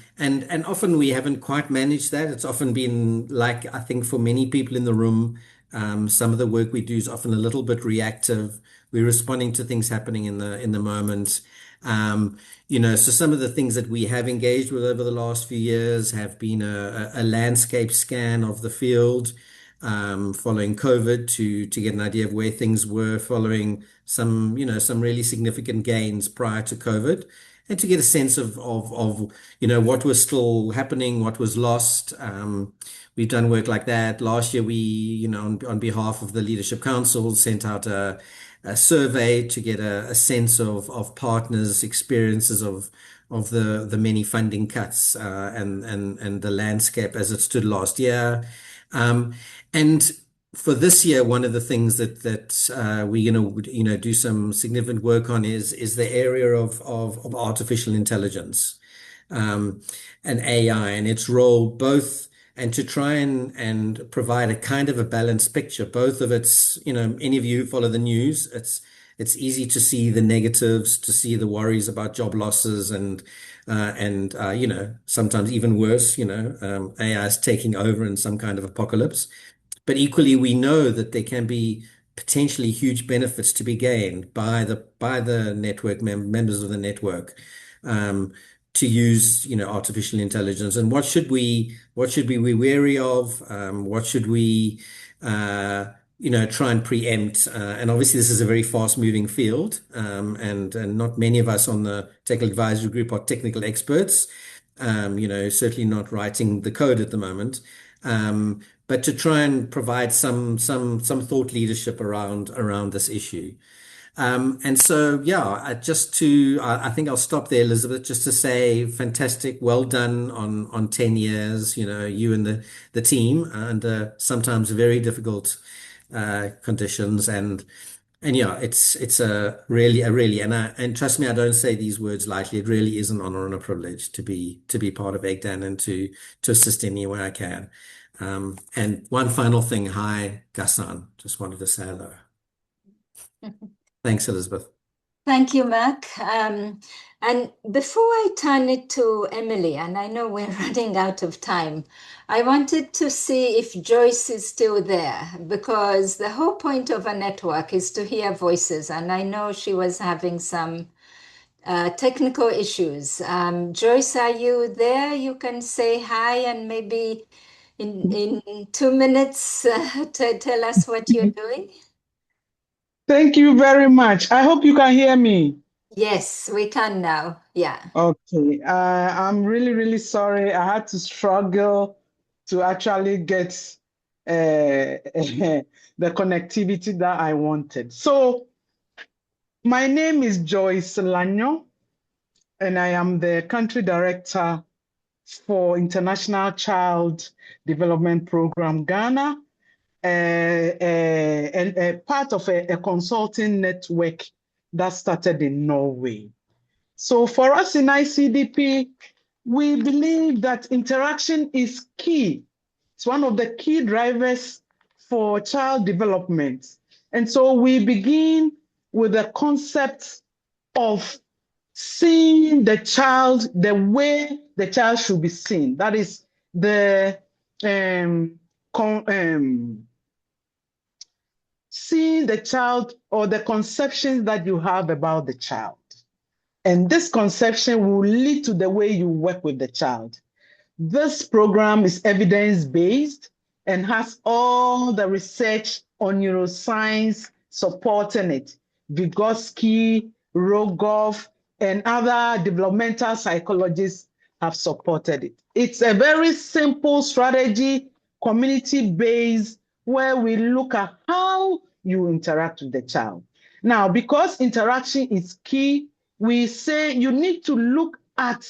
Speaker 18: often we haven't quite managed that. It's often been like, I think for many people in the room, some of the work we do is often a little bit reactive. We're responding to things happening in the moment. So some of the things that we have engaged with over the last few years have been a landscape scan of the field, following COVID to get an idea of where things were following some really significant gains prior to COVID, and to get a sense of what was still happening, what was lost. We've done work like that. Last year, we, on behalf of the Leadership Council, sent out a survey to get a sense of partners' experiences of the many funding cuts and the landscape as it stood last year. And for this year, one of the things that we're going to do some significant work on is the area of artificial intelligence and AI and its role both, and to try and provide a kind of a balanced picture, both of its, any of you who follow the news, it's easy to see the negatives, to see the worries about job losses and sometimes even worse, AI is taking over in some kind of apocalypse. But equally, we know that there can be potentially huge benefits to be gained by the network members of the network, to use artificial intelligence. And what should we be wary of? What should we try and preempt? And obviously, this is a very fast-moving field, and not many of us on the technical advisory group are technical experts. Certainly not writing the code at the moment. But to try and provide some thought leadership around this issue. And so, yeah, I think I'll stop there, Elizabeth, just to say fantastic, well done on 10 years, you and the team under sometimes very difficult conditions. And yeah, it's a really, and trust me, I don't say these words lightly. It really is an honor and a privilege to be part of ECDAN and to assist any way I can. And one final thing, hi, Gassan, just wanted to say hello. Thanks, Elizabeth.
Speaker 15: Thank you, Mark. And before I turn it to Emily, and I know we're running out of time, I wanted to see if Joyce is still there, because the whole point of a network is to hear voices. And I know she was having some technical issues. Joyce, are you there? You can say hi and maybe in 2 minutes tell us what you're doing.
Speaker 19: Thank you very much. I hope you can hear me.
Speaker 15: Yes, we can now. Yeah.
Speaker 19: Okay. I'm really, really sorry. I had to struggle to actually get the connectivity that I wanted. So my name is Joyce Lanyo, and I am the country director for International Child Development Program Ghana, and a part of a consulting network that started in Norway. So for us in ICDP, we believe that interaction is key. It's one of the key drivers for child development. And so we begin with the concept of seeing the child the way the child should be seen. That is the seeing the child or the conceptions that you have about the child. And this conception will lead to the way you work with the child. This program is evidence-based and has all the research on neuroscience supporting it. Vygotsky, Rogoff, and other developmental psychologists have supported it. It's a very simple strategy, community-based, where we look at how you interact with the child. Now, because interaction is key, we say you need to look at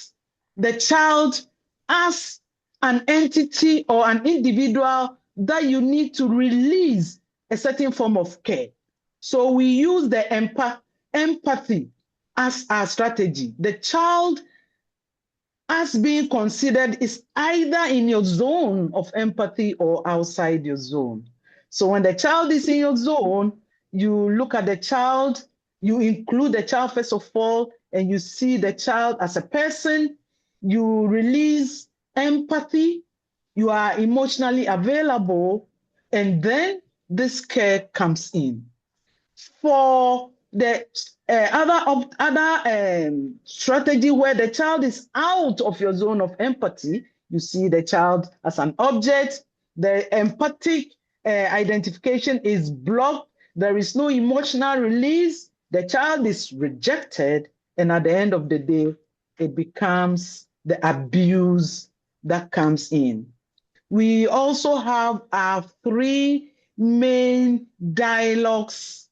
Speaker 19: the child as an entity or an individual that you need to release a certain form of care. So we use the empathy as our strategy. The child as being considered is either in your zone of empathy or outside your zone. So when the child is in your zone, you look at the child, you include the child first of all, and you see the child as a person, you release empathy, you are emotionally available, and then this care comes in. For the other strategy where the child is out of your zone of empathy, you see the child as an object, the empathic identification is blocked, there is no emotional release, the child is rejected, and at the end of the day, it becomes the abuse that comes in. We also have our 3 main dialogues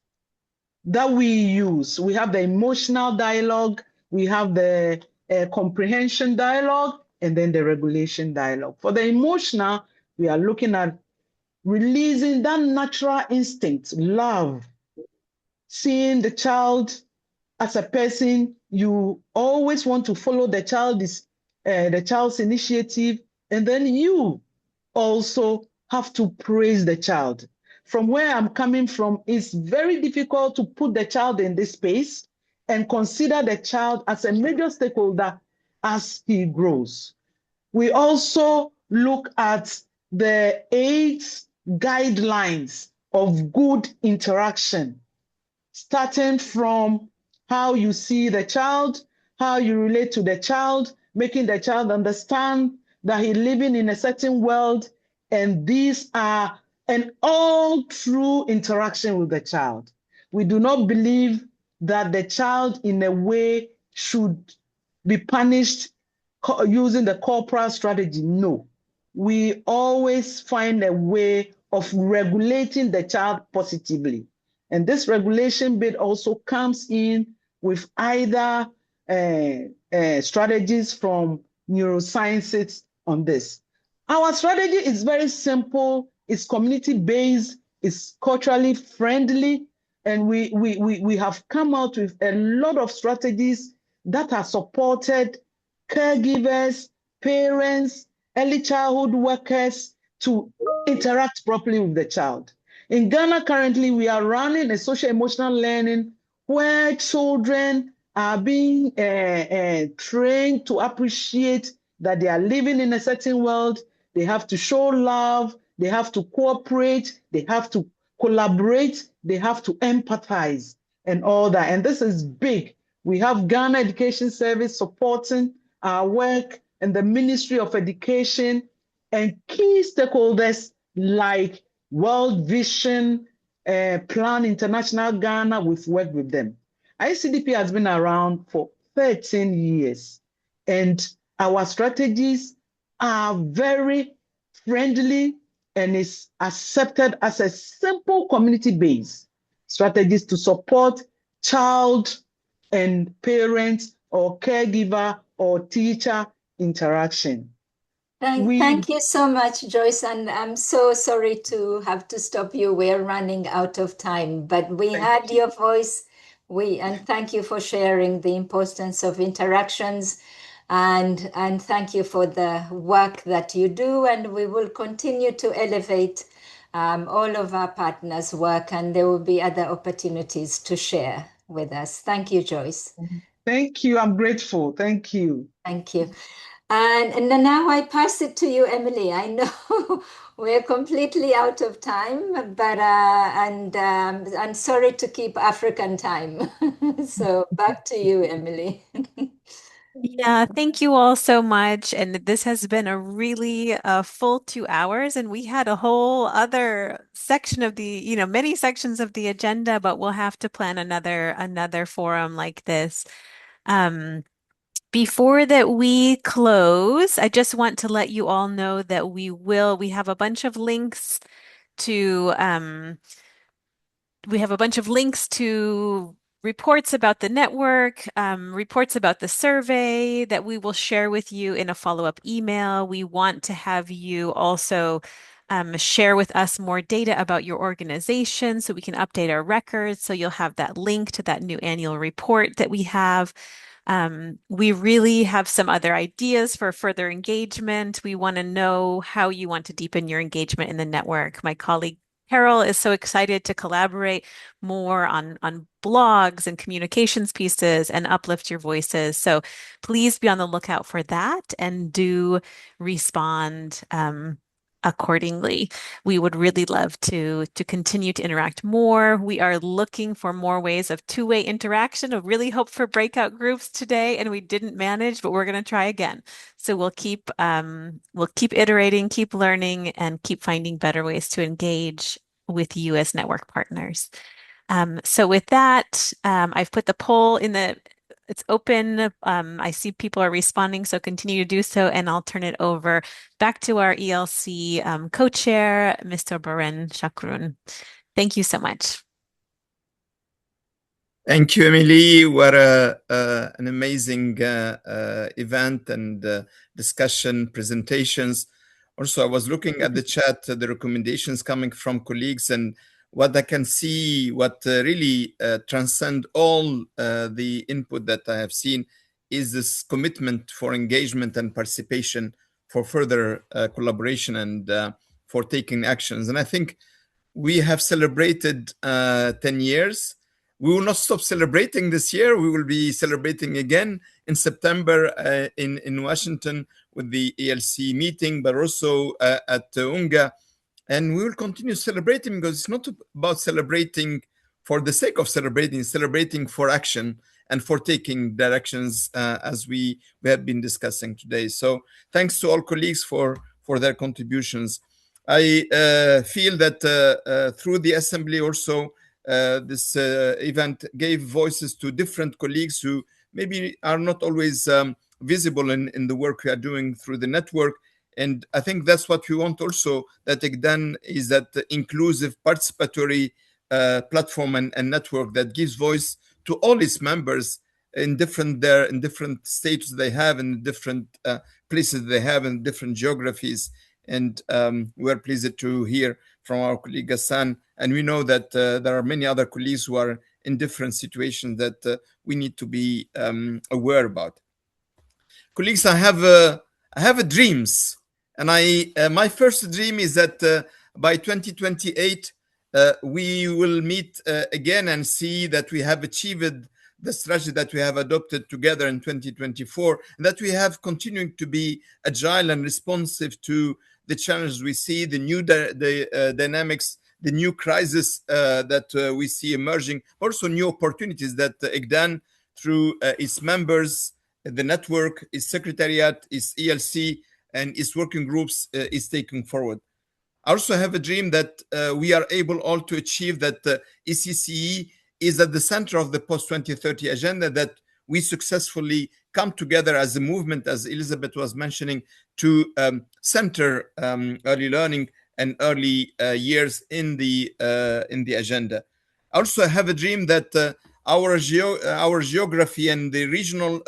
Speaker 19: that we use. We have the emotional dialogue, we have the comprehension dialogue, and then the regulation dialogue. For the emotional, we are looking at releasing that natural instinct, love, seeing the child as a person. You always want to follow the child's initiative, and then you also have to praise the child. From where I'm coming from, it's very difficult to put the child in this space and consider the child as a major stakeholder as he grows. We also look at the 8 guidelines of good interaction, starting from how you see the child, how you relate to the child, making the child understand that he's living in a certain world, and these are an all through interaction with the child. We do not believe that the child in a way should be punished using the corporal strategy. No, we always find a way of regulating the child positively. And this regulation bit also comes in with either strategies from neurosciences on this. Our strategy is very simple. It's community-based, it's culturally friendly, and we have come out with a lot of strategies that are supported caregivers, parents, early childhood workers to interact properly with the child. In Ghana, currently, we are running a social emotional learning where children are being trained to appreciate that they are living in a certain world. They have to show love, they have to cooperate, they have to collaborate, they have to empathize and all that. And this is big. We have Ghana Education Service supporting our work and the Ministry of Education and key stakeholders like World Vision, Plan International Ghana. We've worked with them. ICDP has been around for 13 years, and our strategies are very friendly and is accepted as a simple community-based strategies to support child and parent or caregiver or teacher interaction.
Speaker 15: Thank you so much, Joyce, and I'm so sorry to have to stop you. We're running out of time, but we had your voice. And thank you for sharing the importance of interactions, and thank you for the work that you do, and we will continue to elevate all of our partners' work, and there will be other opportunities to share with us. Thank you, Joyce.
Speaker 19: Thank you. I'm grateful. Thank you.
Speaker 15: Thank you. And now I pass it to you, Emily. I know we're completely out of time, but I'm sorry to keep African time. So back to you, Emily.
Speaker 20: Yeah, thank you all so much. And this has been a really full 2 hours, and we had a whole other section of the, many sections of the agenda, but we'll have to plan another forum like this. Before that we close, I just want to let you all know that we have a bunch of links to reports about the network, reports about the survey that we will share with you in a follow-up email. We want to have you also share with us more data about your organization so we can update our records. So you'll have that link to that new annual report that we have. We really have some other ideas for further engagement. We want to know how you want to deepen your engagement in the network. My colleague Carol is so excited to collaborate more on blogs and communications pieces and uplift your voices. So please be on the lookout for that and do respond accordingly. We would really love to continue to interact more. We are looking for more ways of two-way interaction. I really hope for breakout groups today, and we didn't manage, but we're going to try again. So we'll keep iterating, keep learning, and keep finding better ways to engage with you as network partners. So with that, I've put the poll it's open. I see people are responding, so continue to do so, and I'll turn it over back to our ELC co-chair, Mr. Beren Shakrun. Thank you so much.
Speaker 1: Thank you, Emily. What an amazing event and discussion presentations. Also, I was looking at the chat, the recommendations coming from colleagues, and what I can see, what really transcend all the input that I have seen is this commitment for engagement and participation, for further collaboration and for taking actions. And I think we have celebrated 10 years. We will not stop celebrating this year. We will be celebrating again in September in Washington with the ELC meeting, but also at UNGA. And we will continue celebrating because it's not about celebrating for the sake of celebrating for action and for taking directions as we have been discussing today. So thanks to all colleagues for their contributions. I feel that through the assembly also, this event gave voices to different colleagues who maybe are not always visible in the work we are doing through the network. And I think that's what we want also, that ECDAN is that inclusive, participatory platform and network that gives voice to all its members in different states they have, in different places they have, in different geographies. And we're pleased to hear from our colleague Hassan. And we know that there are many other colleagues who are in different situations that we need to be aware about. Colleagues, I have dreams, and my first dream is that by 2028 we will meet again and see that we have achieved the strategy that we have adopted together in 2024, and that we have continued to be agile and responsive to the challenges we see, the new dynamics, the new crisis that we see emerging, also new opportunities that ECDAN, through its members, the network, its secretariat, its ELC, and its working groups is taking forward. I also have a dream that we are able all to achieve that ECCE is at the center of the post-2030 agenda, that we successfully come together as a movement, as Elizabeth was mentioning, to center early learning and early years in the agenda. I also have a dream that our geography and the regional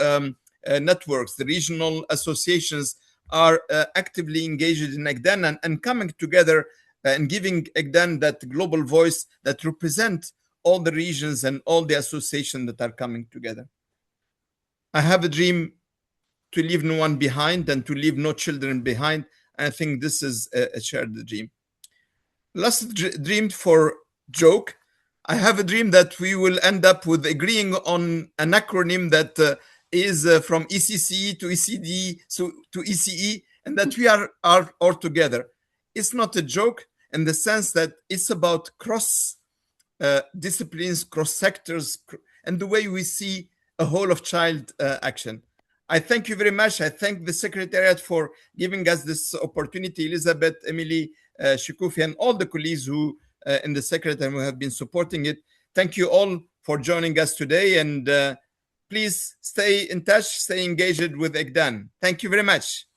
Speaker 1: networks, the regional associations are actively engaged in ECDAN and coming together and giving ECDAN that global voice that represent all the regions and all the associations that are coming together. I have a dream to leave no one behind and to leave no children behind. I think this is a shared dream. Last dream for joke. I have a dream that we will end up with agreeing on an acronym that is from ECCE to ECD to ECE, and that we are all together. It's not a joke in the sense that it's about cross disciplines, cross sectors, and the way we see a whole of child action. I thank you very much. I thank the Secretariat for giving us this opportunity, Elizabeth, Emily, Shikufi, and all the colleagues who in the Secretariat who have been supporting it. Thank you all for joining us today, and please stay in touch, stay engaged with ECDAN. Thank you very much.